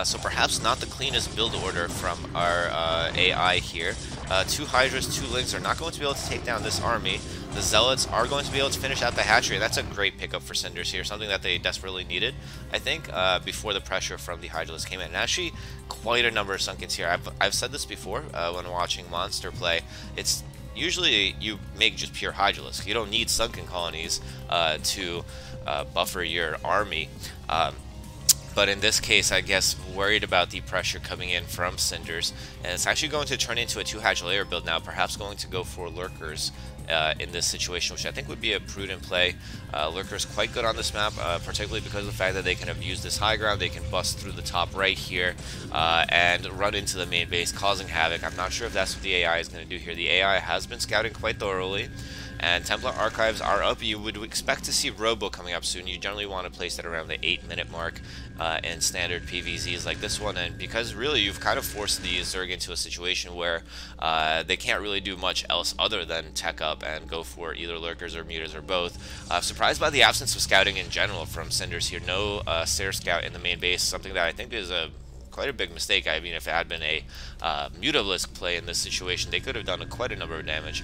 [SPEAKER 1] So perhaps not the cleanest build order from our AI here. 2 Hydras, 2 Lynx are not going to be able to take down this army. The Zealots are going to be able to finish out the hatchery. That's a great pickup for Cinders here, something that they desperately needed, I think, before the pressure from the Hydralisks came in. And actually, quite a number of Sunkens here. I've said this before when watching Monster play. It's usually you make just pure Hydralisks. You don't need Sunken colonies to buffer your army. But in this case, I guess, worried about the pressure coming in from Cinders, and it's actually going to turn into a 2-Hatch layer build now, perhaps going to go for Lurkers in this situation, which I think would be a prudent play. Lurkers quite good on this map, particularly because of the fact that they can abuse this high ground. They can bust through the top right here and run into the main base, causing havoc. I'm not sure if that's what the AI is going to do here. The AI has been scouting quite thoroughly, and Templar Archives are up. You would expect to see Robo coming up soon. You generally want to place that around the 8-minute mark in standard PVZs like this one, and because really you've kind of forced the Zerg into a situation where they can't really do much else other than tech up and go for either Lurkers or Mutas or both. Surprised by the absence of scouting in general from Cinders here. No Stair Scout in the main base, something that I think is quite a big mistake. I mean, if it had been a Mutalisk play in this situation, they could have done quite a number of damage.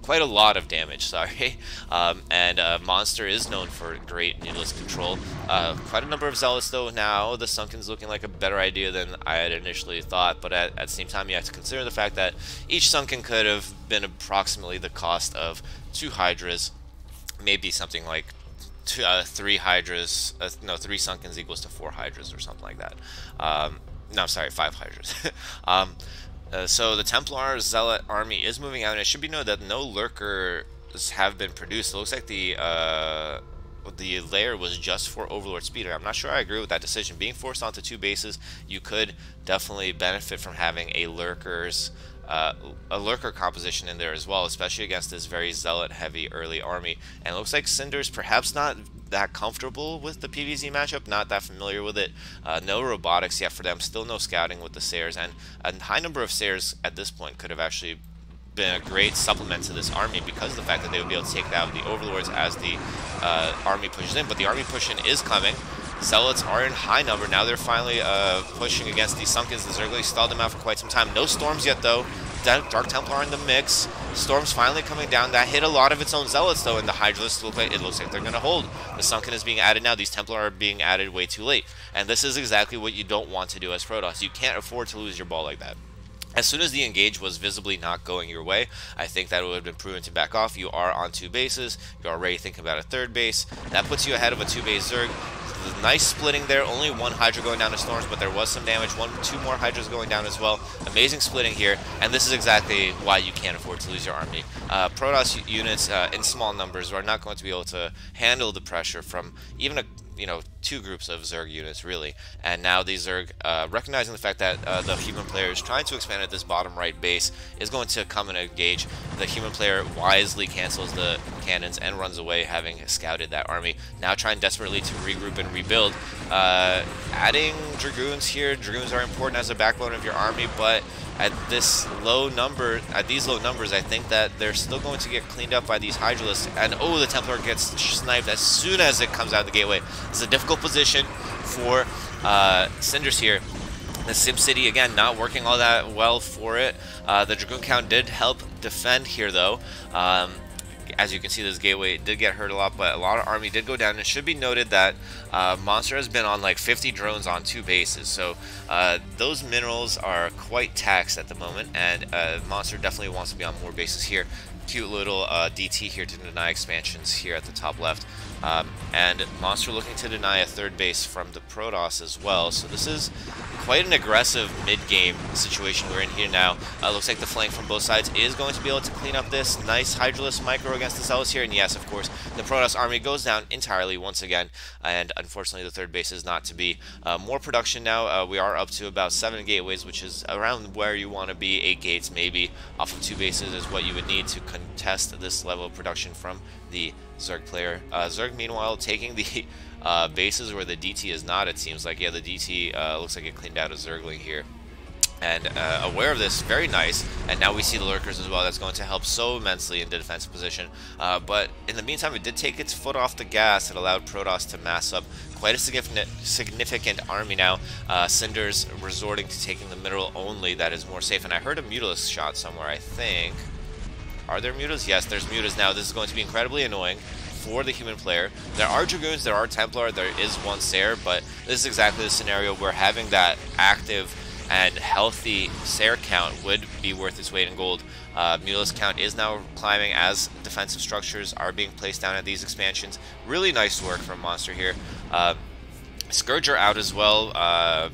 [SPEAKER 1] Quite a lot of damage, sorry. Monster is known for great Mutalisk control. Quite a number of Zealots though now. The Sunken's looking like a better idea than I had initially thought, but at the same time you have to consider the fact that each Sunken could have been approximately the cost of 2 Hydras, maybe something like 3 Hydras, no, 3 Sunkens equals to 4 Hydras or something like that. No, sorry, 5 Hydras. So the Templar Zealot army is moving out, and it should be noted that no Lurkers have been produced. It looks like the layer was just for Overlord Speeder. I'm not sure I agree with that decision. Being forced onto 2 bases, you could definitely benefit from having a Lurker composition in there as well, especially against this very Zealot heavy early army. And it looks like Cinders perhaps not that comfortable with the PvZ matchup, not that familiar with it. No robotics yet for them, still no scouting with the Sayers, and a high number of Sayers at this point could have actually been a great supplement to this army because of the fact that they would be able to take down the Overlords as the army pushes in. But the army push-in is coming. Zealots are in high number. Now they're finally pushing against the Sunkens. The Zergli stalled them out for quite some time. No Storms yet, though. Dark Templar in the mix. Storm's finally coming down. That hit a lot of its own Zealots, though, and the Hydralisks it looks like they're going to hold. The Sunken is being added now. These Templar are being added way too late. And this is exactly what you don't want to do as Protoss. You can't afford to lose your ball like that. As soon as the engage was visibly not going your way, I think that it would have been prudent to back off. You are on 2 bases. You're already thinking about a 3rd base. That puts you ahead of a 2-base Zerg. Nice splitting there. Only 1 Hydra going down to Storms, but there was some damage. 2 more Hydras going down as well. Amazing splitting here, and this is exactly why you can't afford to lose your army. Protoss units in small numbers are not going to be able to handle the pressure from even a 2 groups of Zerg units, really. And now these Zerg, recognizing the fact that the human player is trying to expand at this bottom right base, is going to come and engage. The human player wisely cancels the cannons and runs away, having scouted that army. Now trying desperately to regroup and rebuild. Adding Dragoons here. Dragoons are important as a backbone of your army, but at these low numbers, I think that they're still going to get cleaned up by these Hydralisks. And oh, the Templar gets sniped as soon as it comes out of the gateway. It's a difficult position for Cinders here. The SimCity, again, not working all that well for it. The Dragoon count did help defend here, though. As you can see, this gateway did get hurt a lot, but a lot of army did go down. It should be noted that Monster has been on like 50 drones on 2 bases, so those minerals are quite taxed at the moment, and Monster definitely wants to be on more bases here. Cute little DT here to deny expansions here at the top left. And Monster looking to deny a third base from the Protoss as well. So this is quite an aggressive mid-game situation we're in here now. Looks like the flank from both sides is going to be able to clean up this. Nice Hydralisk micro against the Zealous here. And yes, of course, the Protoss army goes down entirely once again. And unfortunately, the third base is not to be. More production now. We are up to about 7 gateways, which is around where you want to be. 8 gates maybe off of 2 bases is what you would need to contest this level of production from the Zerg player. Zerg, meanwhile, taking the bases where the DT is not, it seems like. Yeah, the DT looks like it cleaned out a Zergling here. And aware of this, very nice. And now we see the Lurkers as well. That's going to help so immensely in the defensive position. But in the meantime, it did take its foot off the gas. It allowed Protoss to mass up quite a significant army now. Cinders resorting to taking the middle only. That is more safe. And I heard a Mutalisk shot somewhere, I think. Are there mutas? Yes, there's mutas now. This is going to be incredibly annoying for the human player. There are Dragoons, there are Templar, there is one Sair, but this is exactly the scenario where having that active and healthy Sair count would be worth its weight in gold. Mutalisk count is now climbing as defensive structures are being placed down at these expansions. Really nice work from Monster here. Scourger out as well.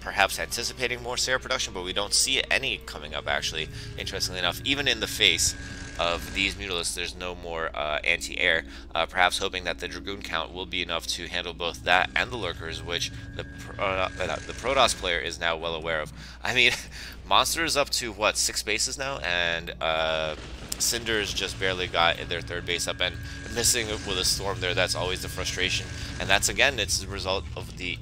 [SPEAKER 1] Perhaps anticipating more Sair production, but we don't see any coming up, actually, interestingly enough. Even in the face of these Mutalisks, there's no more anti-air, perhaps hoping that the Dragoon count will be enough to handle both that and the Lurkers, which the Protoss player is now well aware of. I mean, Monster is up to, what, 6 bases now, and Cinders just barely got their third base up, and missing with a Storm there, that's always the frustration. And that's, again, it's the result of the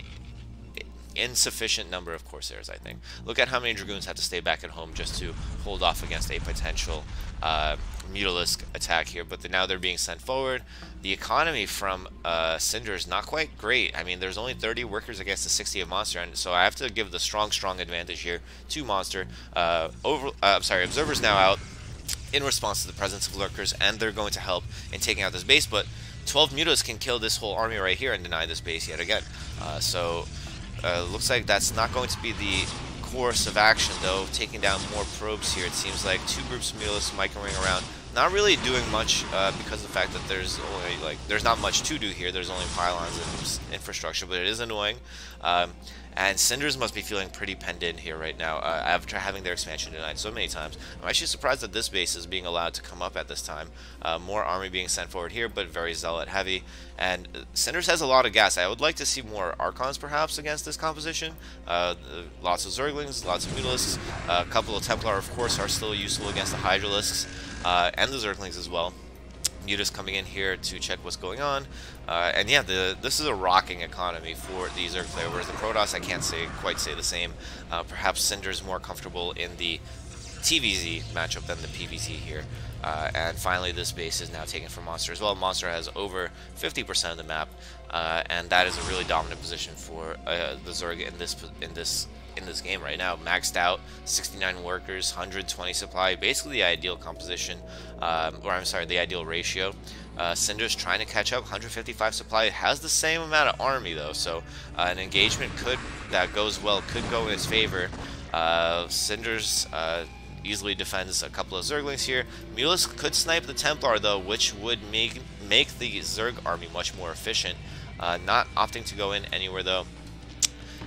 [SPEAKER 1] insufficient number of Corsairs, I think. Look at how many Dragoons had to stay back at home just to hold off against a potential Mutalisk attack here, but now they're being sent forward. The economy from Cinder is not quite great. I mean, there's only 30 workers against the 60 of Monster, and so I have to give the strong advantage here to Monster. Observers now out in response to the presence of Lurkers, and they're going to help in taking out this base, but 12 Mutas can kill this whole army right here and deny this base yet again. Looks like that's not going to be the course of action, though. Taking down more probes here. It seems like 2 groups of Mutalisks microing around, not really doing much because of the fact that there's not much to do here. There's only pylons and infrastructure, but it is annoying. And Cinders must be feeling pretty penned in here right now after having their expansion denied so many times. I'm actually surprised that this base is being allowed to come up at this time. More army being sent forward here, but very Zealot heavy. And Cinders has a lot of gas. I would like to see more Archons perhaps against this composition. Lots of Zerglings, lots of Mutalisks. A couple of Templar, of course, are still useful against the Hydralisks and the Zerglings as well. Mutas coming in here to check what's going on. And yeah, this is a rocking economy for the Zerg player, whereas the Protoss, I can't quite say the same. Perhaps Cinder's more comfortable in the TVZ matchup than the PVZ here. And finally, this base is now taken from Monster as well. Monster has over 50% of the map, and that is a really dominant position for the Zerg in this game right now. Maxed out, 69 workers, 120 supply, basically the ideal composition, the ideal ratio. Cinder's trying to catch up, 155 supply. It has the same amount of army though, so an engagement that goes well could go in its favor. Cinder's easily defends a couple of Zerglings here. Mutalisk could snipe the Templar though, which would make the Zerg army much more efficient. Not opting to go in anywhere though.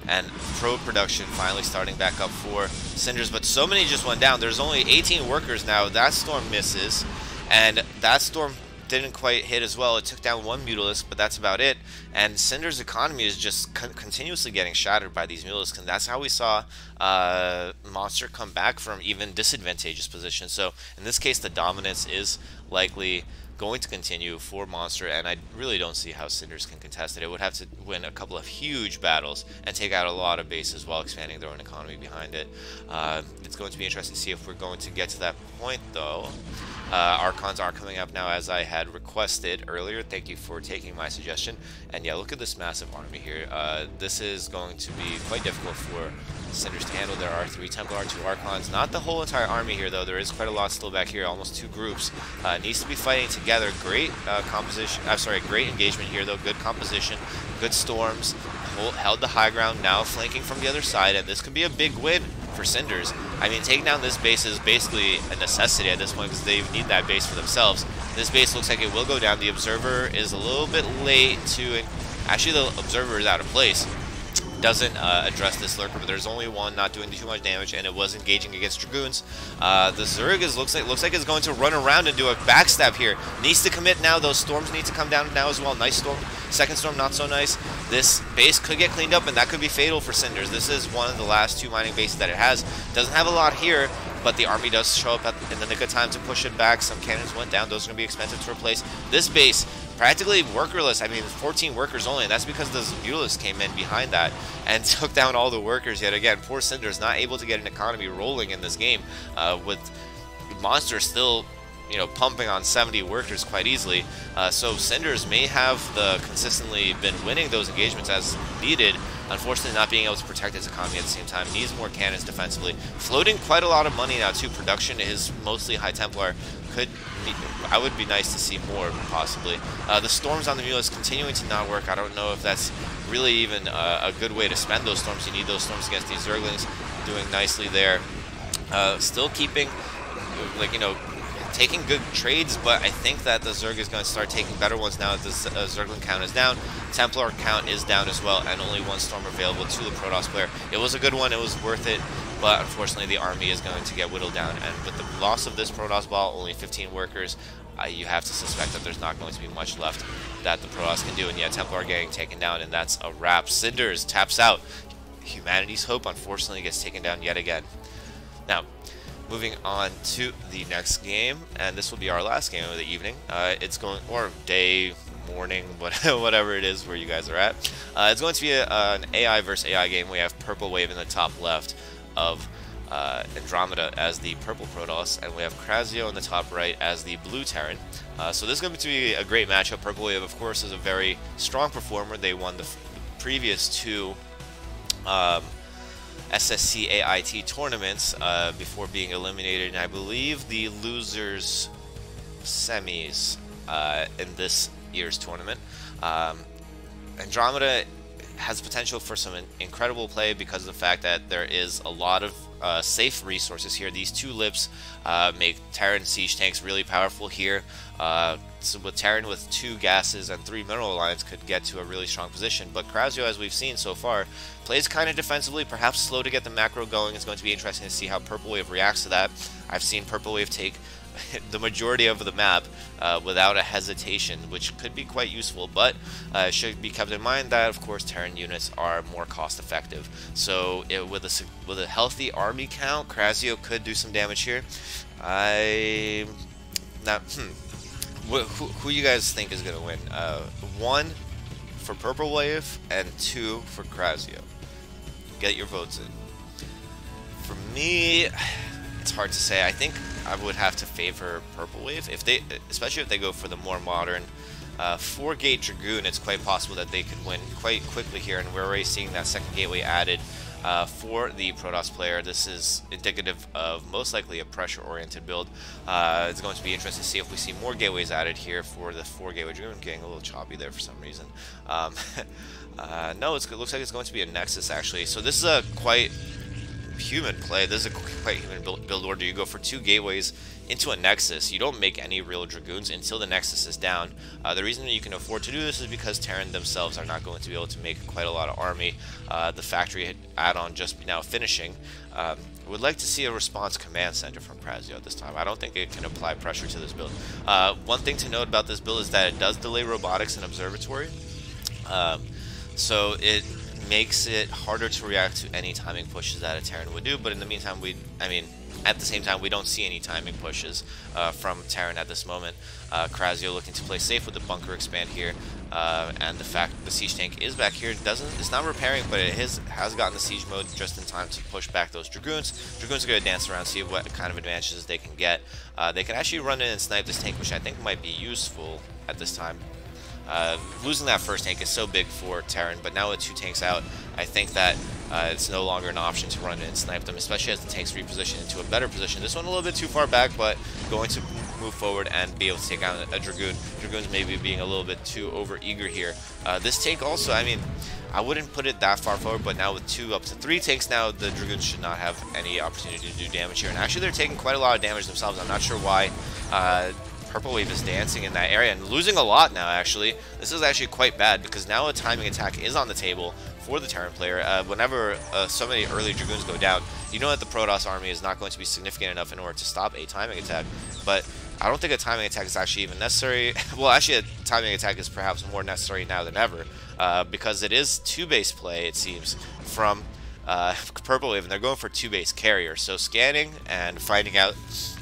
[SPEAKER 1] And probe production finally starting back up for Cinders, but so many just went down. There's only 18 workers now. That Storm misses, and that Storm didn't quite hit as well. It took down 1 Mutalisk, but that's about it. And Cinder's economy is just continuously getting shattered by these Mutalisks, and that's how we saw Monster come back from even disadvantageous positions. So in this case, the dominance is likely going to continue for Monster, and I really don't see how Cinders can contest it. It would have to win a couple of huge battles and take out a lot of bases while expanding their own economy behind it. It's going to be interesting to see if we're going to get to that point, though. Archons are coming up now, as I had requested earlier. Thank you for taking my suggestion. And yeah, look at this massive army here. This is going to be quite difficult for Cinders to handle. There are 3 Templar, 2 Archons. Not the whole entire army here, though. There is quite a lot still back here, almost 2 groups. Needs to be fighting together. Great great engagement here, though. Good composition, good storms. Held the high ground, now flanking from the other side, and this could be a big win for Cinders. I mean, taking down this base is basically a necessity at this point because they need that base for themselves. This base looks like it will go down. The Observer is a little bit late to... Actually, the Observer is out of place. Doesn't address this Lurker, but there's only one not doing too much damage, and it was engaging against Dragoons. The Zerg looks like it's going to run around and do a backstab here. Needs to commit now. Those storms need to come down now as well. Nice storm. Second storm, not so nice. This base could get cleaned up, and that could be fatal for Cinders. This is one of the last 2 mining bases that it has. Doesn't have a lot here, but the army does show up in the nick of time to push it back. Some cannons went down. Those are going to be expensive to replace. This base, practically workerless. I mean, 14 workers only, and that's because the Mutalisk came in behind that and took down all the workers yet again. Poor Cinders not able to get an economy rolling in this game, with monsters still, you know, pumping on 70 workers quite easily. So Cinders may have consistently been winning those engagements as needed. Unfortunately, not being able to protect its economy at the same time. Needs more cannons defensively. Floating quite a lot of money now too. Production is mostly High Templar. I would be nice to see more, possibly. The storms on the Mutalisk continuing to not work. I don't know if that's really even a good way to spend those storms. You need those storms against these Zerglings. Doing nicely there. Still keeping, like, you know, taking good trades, but I think that the Zerg is going to start taking better ones now that the Zergling count is down. Templar count is down as well, and only 1 storm available to the Protoss player. It was a good one, it was worth it, but unfortunately the army is going to get whittled down, and with the loss of this Protoss ball, only 15 workers, you have to suspect that there's not going to be much left that the Protoss can do, and yeah, Templar are getting taken down, and that's a wrap. Cinders taps out. Humanity's hope, unfortunately, gets taken down yet again. Now, moving on to the next game, and this will be our last game of the evening. It's going, or day, morning, whatever it is where you guys are at. It's going to be an AI versus AI game. We have Purple Wave in the top left of Andromeda as the purple Protoss, and we have Krasio in the top right as the blue Terran. So this is going to be a great matchup. Purple Wave, of course, is a very strong performer. They won the previous 2 SSCAIT tournaments before being eliminated, and I believe the losers semis in this year's tournament. Andromeda has potential for some incredible play because of the fact that there is a lot of safe resources here. These 2 lips make Terran siege tanks really powerful here. So with Terran with 2 gases and 3 mineral lines could get to a really strong position, but Krasio, as we've seen so far, plays kind of defensively, perhaps slow to get the macro going. It's going to be interesting to see how Purple Wave reacts to that. I've seen Purple Wave take the majority of the map without a hesitation, which could be quite useful, but it should be kept in mind that, of course, Terran units are more cost effective. So with a healthy army count, Krasio could do some damage here. Who you guys think is going to win? 1 for Purple Wave and 2 for Krasio. Get your votes in. For me, it's hard to say. I think I would have to favor Purple Wave, especially if they go for the more modern 4-gate Dragoon. It's quite possible that they could win quite quickly here, and we're already seeing that second gateway added for the Protoss player. This is indicative of most likely a pressure-oriented build. It's going to be interesting to see if we see more gateways added here for the 4-gateway Dragoon. Getting a little choppy there for some reason. No, it looks like it's going to be a Nexus, actually. So this is a quite human play. This is a quite human build order. You go for 2 gateways into a Nexus. You don't make any real Dragoons until the Nexus is down. The reason that you can afford to do this is because Terran themselves are not going to be able to make quite a lot of army. The factory add-on just now finishing. Would like to see a response command center from Krasio at this time. I don't think it can apply pressure to this build. One thing to note about this build is that it does delay robotics and observatory. So it makes it harder to react to any timing pushes that a Terran would do, but in the meantime, at the same time, we don't see any timing pushes from Terran at this moment. Krasio looking to play safe with the bunker expand here, and the fact the siege tank is back here it's not repairing, but it has gotten the siege mode just in time to push back those Dragoons. Dragoons are going to dance around, see what kind of advantages they can get. They can actually run in and snipe this tank, which I think might be useful at this time. Losing that first tank is so big for Terran, but now with 2 tanks out, I think that it's no longer an option to run in and snipe them, especially as the tanks reposition into a better position. This one a little bit too far back, but going to move forward and be able to take out a Dragoon. Dragoons maybe being a little bit too over-eager here. This tank also, I mean, I wouldn't put it that far forward, but now with 2 up to 3 tanks now, the Dragoons should not have any opportunity to do damage here. And actually, they're taking quite a lot of damage themselves. I'm not sure why Purple Wave is dancing in that area and losing a lot now, actually. This is actually quite bad because now a timing attack is on the table for the Terran player. Whenever so many early Dragoons go down, you know that the Protoss army is not going to be significant enough in order to stop a timing attack. But I don't think a timing attack is actually even necessary. Well, actually, a timing attack is perhaps more necessary now than ever because it is 2-base play, it seems, from Purple Wave, and they're going for 2-base carrier. So scanning and finding out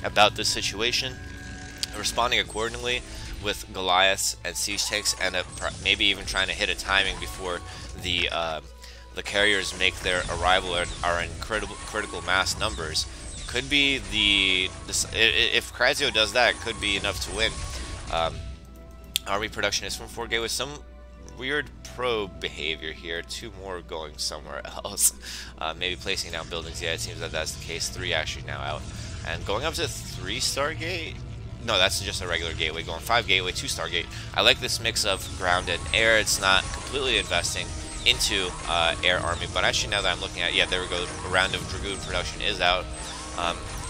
[SPEAKER 1] about this situation, responding accordingly with Goliaths and siege tanks, and maybe even trying to hit a timing before the carriers make their arrival are in critical mass numbers. Could be if Krasio does that, it could be enough to win. Army production is from 4 gate with some weird probe behavior here. 2 more going somewhere else. Maybe placing down buildings. Yeah, it seems that that's the case. 3 actually now out. And going up to 3 Stargate. No, that's just a regular gateway. Going 5 gateway, 2 Stargate. I like this mix of ground and air. It's not completely investing into air army, but actually now that I'm looking at, yeah, there we go. A round of Dragoon production is out.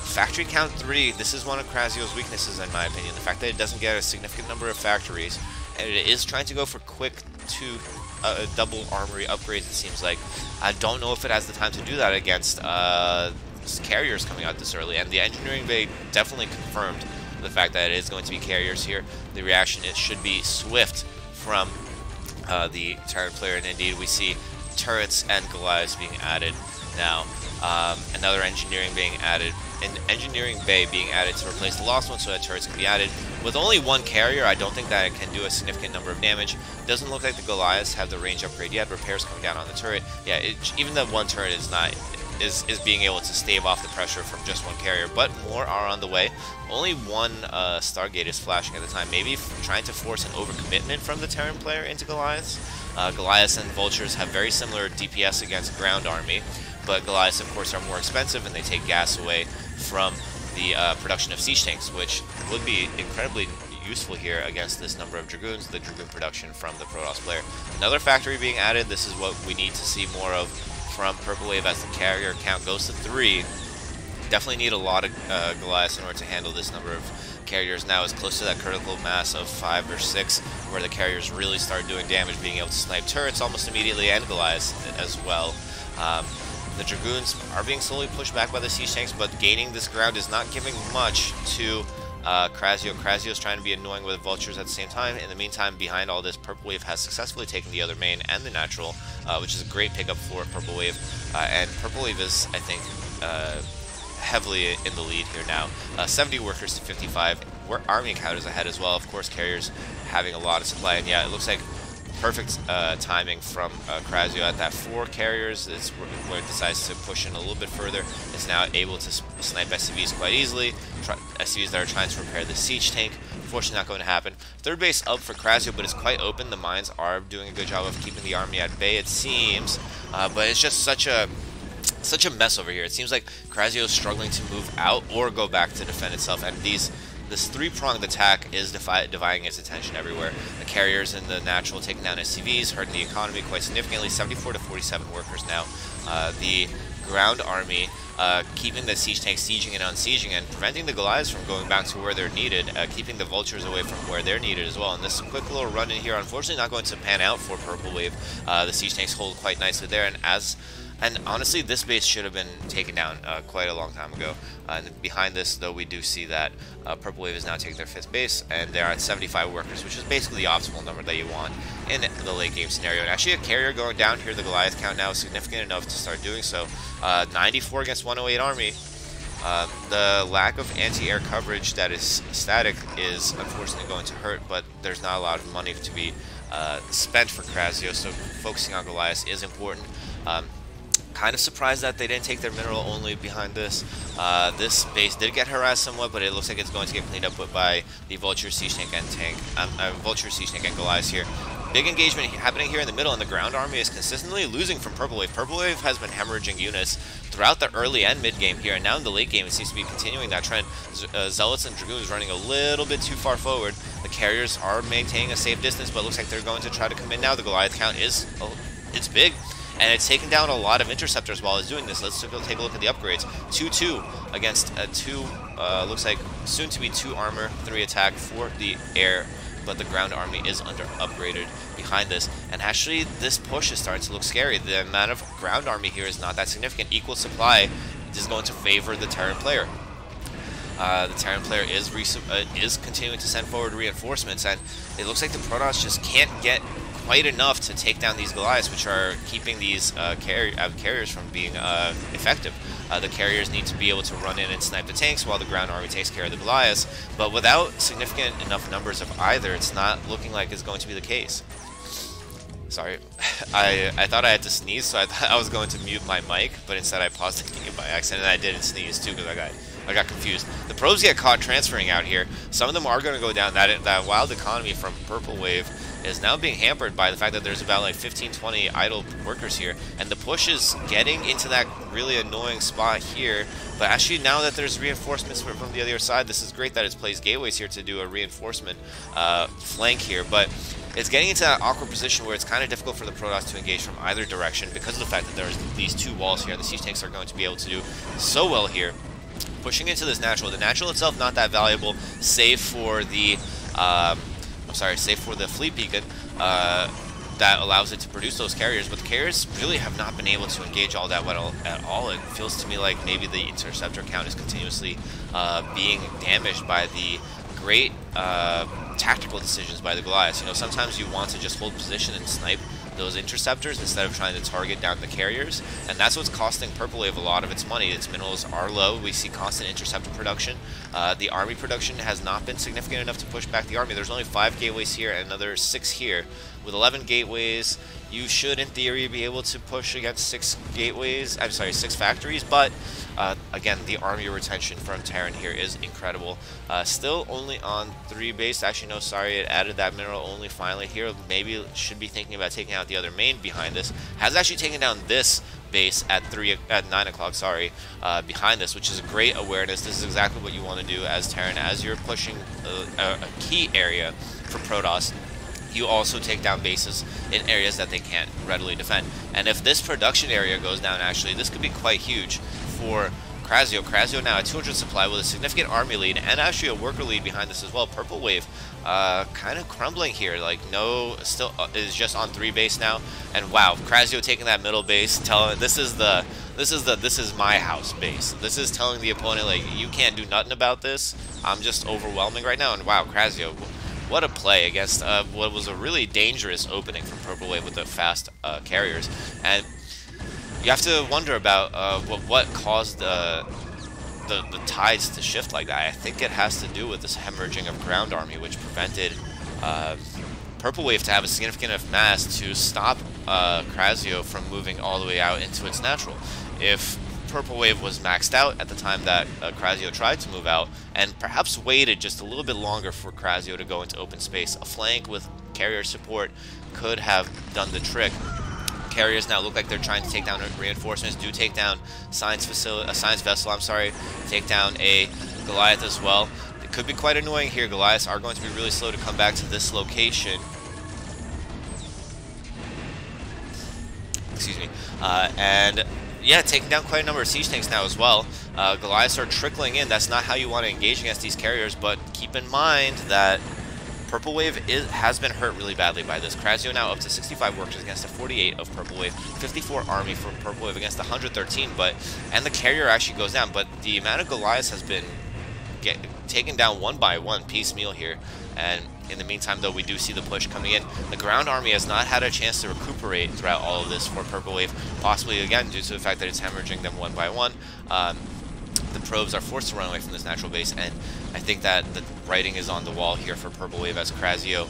[SPEAKER 1] Factory count 3. This is one of Krasio's weaknesses, in my opinion. The fact that it doesn't get a significant number of factories, and it is trying to go for quick 2 double armory upgrades, it seems like. I don't know if it has the time to do that against carriers coming out this early, and the engineering bay definitely confirmed the fact that it is going to be carriers here. The reaction should be swift from the Terran player, and indeed we see turrets and Goliaths being added now. Another engineering being added, an engineering bay being added to replace the lost one so that turrets can be added. With only 1 carrier, I don't think that it can do a significant number of damage. Doesn't look like the Goliaths have the range upgrade yet. Repairs coming down on the turret. Yeah, even the 1 turret is being able to stave off the pressure from just 1 carrier, but more are on the way. Only 1 Stargate is flashing at the time, maybe trying to force an overcommitment from the Terran player into Goliaths. Goliaths and Vultures have very similar DPS against ground army, but Goliaths, of course, are more expensive, and they take gas away from the production of siege tanks, which would be incredibly useful here against this number of Dragoons, the Dragoon production from the Protoss player. Another factory being added. This is what we need to see more of from Purple Wave as the carrier count goes to 3. Definitely need a lot of Goliaths in order to handle this number of carriers. Now is close to that critical mass of 5 or 6, where the carriers really start doing damage, being able to snipe turrets almost immediately, and Goliaths as well. The Dragoons are being slowly pushed back by the siege tanks, but gaining this ground is not giving much to Krasio. Krasio is trying to be annoying with Vultures at the same time. In the meantime, behind all this, Purple Wave has successfully taken the other main and the natural, which is a great pickup for Purple Wave. And Purple Wave is, I think, heavily in the lead here now. 70 workers to 55. Army count is ahead as well. Of course, carriers having a lot of supply. And yeah, it looks like perfect timing from Krasio at that 4 carriers. It's where it decides to push in a little bit further. It's now able to snipe SCVs quite easily. SCVs that are trying to repair the siege tank. Unfortunately, not going to happen. 3rd base up for Krasio, but it's quite open. The mines are doing a good job of keeping the army at bay, it seems. But it's just such a mess over here. It seems like Krasio is struggling to move out or go back to defend itself, and this 3-pronged attack is dividing its attention everywhere. The carriers and the natural taking down SCVs, hurting the economy quite significantly. 74 to 47 workers now. The ground army keeping the siege tanks sieging and unsieging, and preventing the Goliaths from going back to where they're needed, keeping the Vultures away from where they're needed as well. And this quick little run in here, unfortunately not going to pan out for Purple Wave. The siege tanks hold quite nicely there, and honestly, this base should have been taken down quite a long time ago. And behind this, though, we do see that Purple Wave is now taking their 5th base, and they're at 75 workers, which is basically the optimal number that you want in the late game scenario. And actually, a carrier going down here, the Goliath count now is significant enough to start doing so. 94 against 108 army. The lack of anti-air coverage that is static is unfortunately going to hurt, but there's not a lot of money to be spent for Krasio, so focusing on Goliath is important. Kind of surprised that they didn't take their mineral only behind this. This base did get harassed somewhat, but it looks like it's going to get cleaned up by the Vulture, Siege Tank, and Vulture, Siege Tank, and Goliath here. Big engagement happening here in the middle, and the ground army is consistently losing from Purple Wave. Purple Wave has been hemorrhaging units throughout the early and mid game here, and now in the late game it seems to be continuing that trend. Zealots and Dragoons running a little bit too far forward. The carriers are maintaining a safe distance, but it looks like they're going to try to come in now. The Goliath count is It's big, and it's taken down a lot of interceptors while it's doing this. Let's take a look at the upgrades. 2-2 against a 2, looks like soon to be 2 armor, 3 attack for the air, but the ground army is under upgraded behind this. And actually, this push is starting to look scary. The amount of ground army here is not that significant. Equal supply is going to favor the Terran player. The Terran player is continuing to send forward reinforcements, and it looks like the Protoss just can't get quite enough to take down these Goliaths, which are keeping these carriers from being effective. The carriers need to be able to run in and snipe the tanks while the ground army takes care of the Goliaths, but without significant enough numbers of either, it's not looking like it's going to be the case. Sorry, I thought I had to sneeze, so I thought I was going to mute my mic, but instead I paused the game by accident, and I didn't sneeze too because I got confused. The probes get caught transferring out here. Some of them are going to go down. That wild economy from Purple Wave is now being hampered by the fact that there's about like 15-20 idle workers here, and the push is getting into that really annoying spot here. But actually, now that there's reinforcements from the other side, this is great that it's placed gateways here to do a reinforcement flank here, but it's getting into that awkward position where it's kind of difficult for the Protoss to engage from either direction because of the fact that there's these 2 walls here. The siege tanks are going to be able to do so well here. Pushing into this natural. The natural itself not that valuable, save for the save for the fleet beacon that allows it to produce those carriers. But the carriers really have not been able to engage all that well at all. It feels to me like maybe the interceptor count is continuously being damaged by the great tactical decisions by the Goliaths. You know, sometimes you want to just hold position and snipe those interceptors instead of trying to target down the carriers, and that's what's costing Purple Wave a lot of its money. Its minerals are low. We see constant interceptor production. The army production has not been significant enough to push back the army. There's only 5 gateways here and another 6 here. With 11 gateways, you should in theory be able to push against 6 gateways, I'm sorry, 6 factories, but again, the army retention from Terran here is incredible. Still only on 3 base. Actually, no, sorry, it added that mineral only finally here. Maybe should be thinking about taking out the other main behind this. Has actually taken down this base at 9 o'clock, sorry, behind this, which is a great awareness. This is exactly what you want to do as Terran, as you're pushing a key area for Protoss. You also take down bases in areas that they can't readily defend. And if this production area goes down, actually, this could be quite huge for Krasio. Krasio now at 200 supply with a significant army lead and actually a worker lead behind this as well. Purple Wave kind of crumbling here. Like, no, still is just on 3 base now. And wow, Krasio taking that middle base, telling this is my house base. This is telling the opponent, like, you can't do nothing about this. I'm just overwhelming right now. And wow, Krasio, what a play against what was a really dangerous opening from Purple Wave with the fast carriers. And you have to wonder about what caused the tides to shift like that. I think it has to do with this hemorrhaging of ground army, which prevented Purple Wave to have a significant enough mass to stop Krasio from moving all the way out into its natural. If Purple Wave was maxed out at the time that Krasio tried to move out, and perhaps waited just a little bit longer for Krasio to go into open space, a flank with carrier support could have done the trick. Carriers now look like they're trying to take down reinforcements, do take down science vessel, I'm sorry, take down a Goliath as well. It could be quite annoying here. Goliaths are going to be really slow to come back to this location. Excuse me. And yeah, taking down quite a number of siege tanks now as well. Goliaths are trickling in. That's not how you want to engage against these carriers, but keep in mind that Purple Wave has been hurt really badly by this. Krasio now up to 65 workers against a 48 of Purple Wave, 54 army for Purple Wave against 113, and the carrier actually goes down, but the amount of Goliaths has been taken down one by one piecemeal here. And in the meantime, though, we do see the push coming in. The ground army has not had a chance to recuperate throughout all of this for Purple Wave, possibly again due to the fact that it's hemorrhaging them one by one. The probes are forced to run away from this natural base, and I think that the writing is on the wall here for Purple Wave as Krasio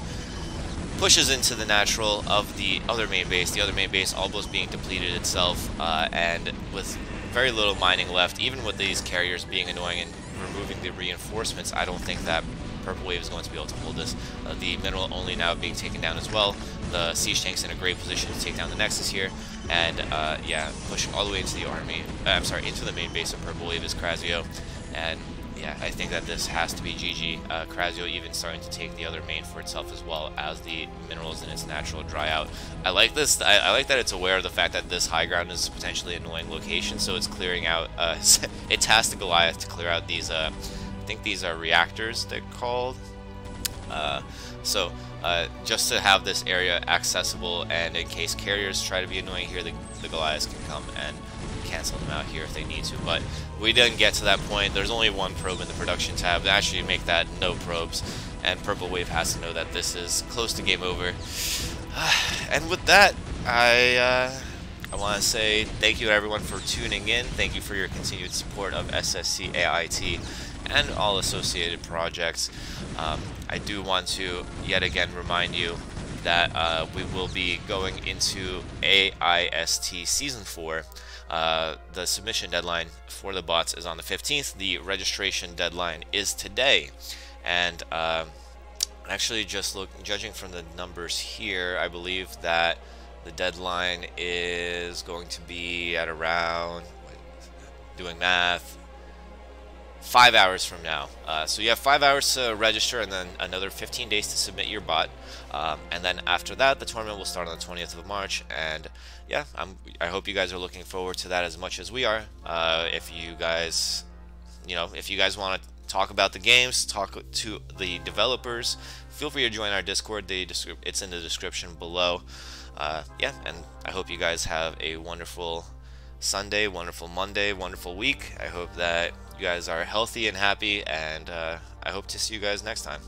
[SPEAKER 1] pushes into the natural of the other main base. The other main base almost being depleted itself, and with very little mining left, even with these carriers being annoying and removing the reinforcements, I don't think that Purple Wave is going to be able to hold this. The mineral only now being taken down as well. The siege tank's in a great position to take down the Nexus here, and yeah, pushing all the way into the army. I'm sorry, into the main base of Purple Wave is Krasio, and yeah, I think that this has to be GG. Krasio even starting to take the other main for itself as well as the minerals in its natural dry out. I like this. I like that it's aware of the fact that this high ground is potentially an annoying location, so it's clearing out. It tasked the Goliath to clear out these. I think these are reactors they're called. Just to have this area accessible, and in case carriers try to be annoying here, the Goliaths can come and cancel them out here if they need to. But we didn't get to that point. There's only one probe in the production tab. They actually make that no probes, and Purple Wave has to know that this is close to game over. And with that, I want to say thank you to everyone for tuning in. Thank you for your continued support of SSCAIT and all associated projects. I do want to yet again remind you that we will be going into AIST Season 4. The submission deadline for the bots is on the 15th. The registration deadline is today. And actually, judging from the numbers here, I believe that the deadline is going to be at around, doing math, 5 hours from now. So you have 5 hours to register and then another 15 days to submit your bot. And then after that, the tournament will start on the 20th of March. And yeah, I hope you guys are looking forward to that as much as we are. If you guys, if you guys want to talk about the games, talk to the developers, feel free to join our Discord. It's in the description below. Yeah, and I hope you guys have a wonderful Sunday, wonderful Monday, wonderful week. I hope that you guys are healthy and happy, and I hope to see you guys next time.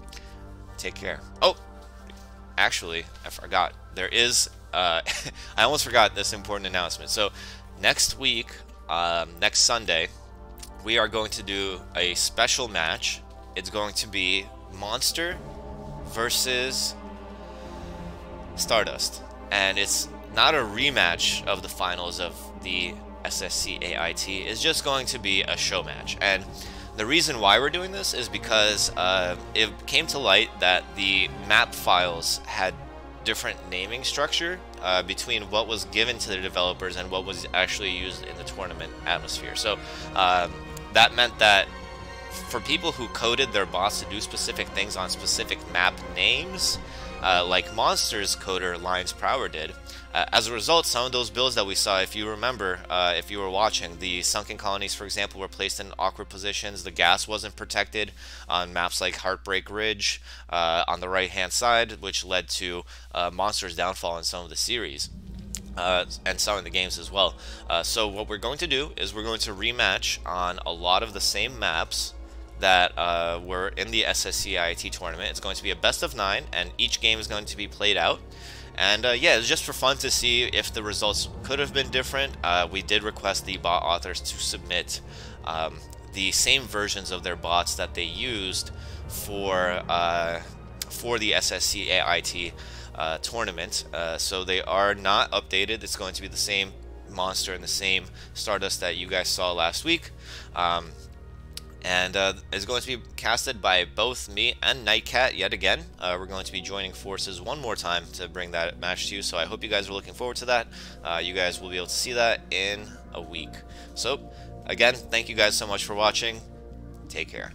[SPEAKER 1] Take care. Oh, actually, I forgot. There is, I almost forgot this important announcement. So next week, next Sunday, we are going to do a special match. It's going to be Monster versus Stardust. And it's not a rematch of the finals of the SSCAIT. It's just going to be a show match. And the reason why we're doing this is because it came to light that the map files had different naming structure between what was given to the developers and what was actually used in the tournament atmosphere. So that meant that for people who coded their bots to do specific things on specific map names, like Monster's coder Lions Prower did, as a result, some of those builds that we saw, if you remember, if you were watching, the sunken colonies, for example, were placed in awkward positions. The gas wasn't protected on maps like Heartbreak Ridge on the right-hand side, which led to Monster's downfall in some of the series. And some of the games as well. So what we're going to do is we're going to rematch on a lot of the same maps that were in the SSCAIT tournament. It's going to be a best of 9, and each game is going to be played out. And yeah, it's just for fun to see if the results could have been different. We did request the bot authors to submit the same versions of their bots that they used for the SSCAIT tournament. So they are not updated. It's going to be the same Monster and the same Stardust that you guys saw last week. And it's going to be casted by both me and Nightcat yet again. We're going to be joining forces one more time to bring that match to you, so I hope you guys are looking forward to that. You guys will be able to see that in a week. So, again, thank you guys so much for watching. Take care.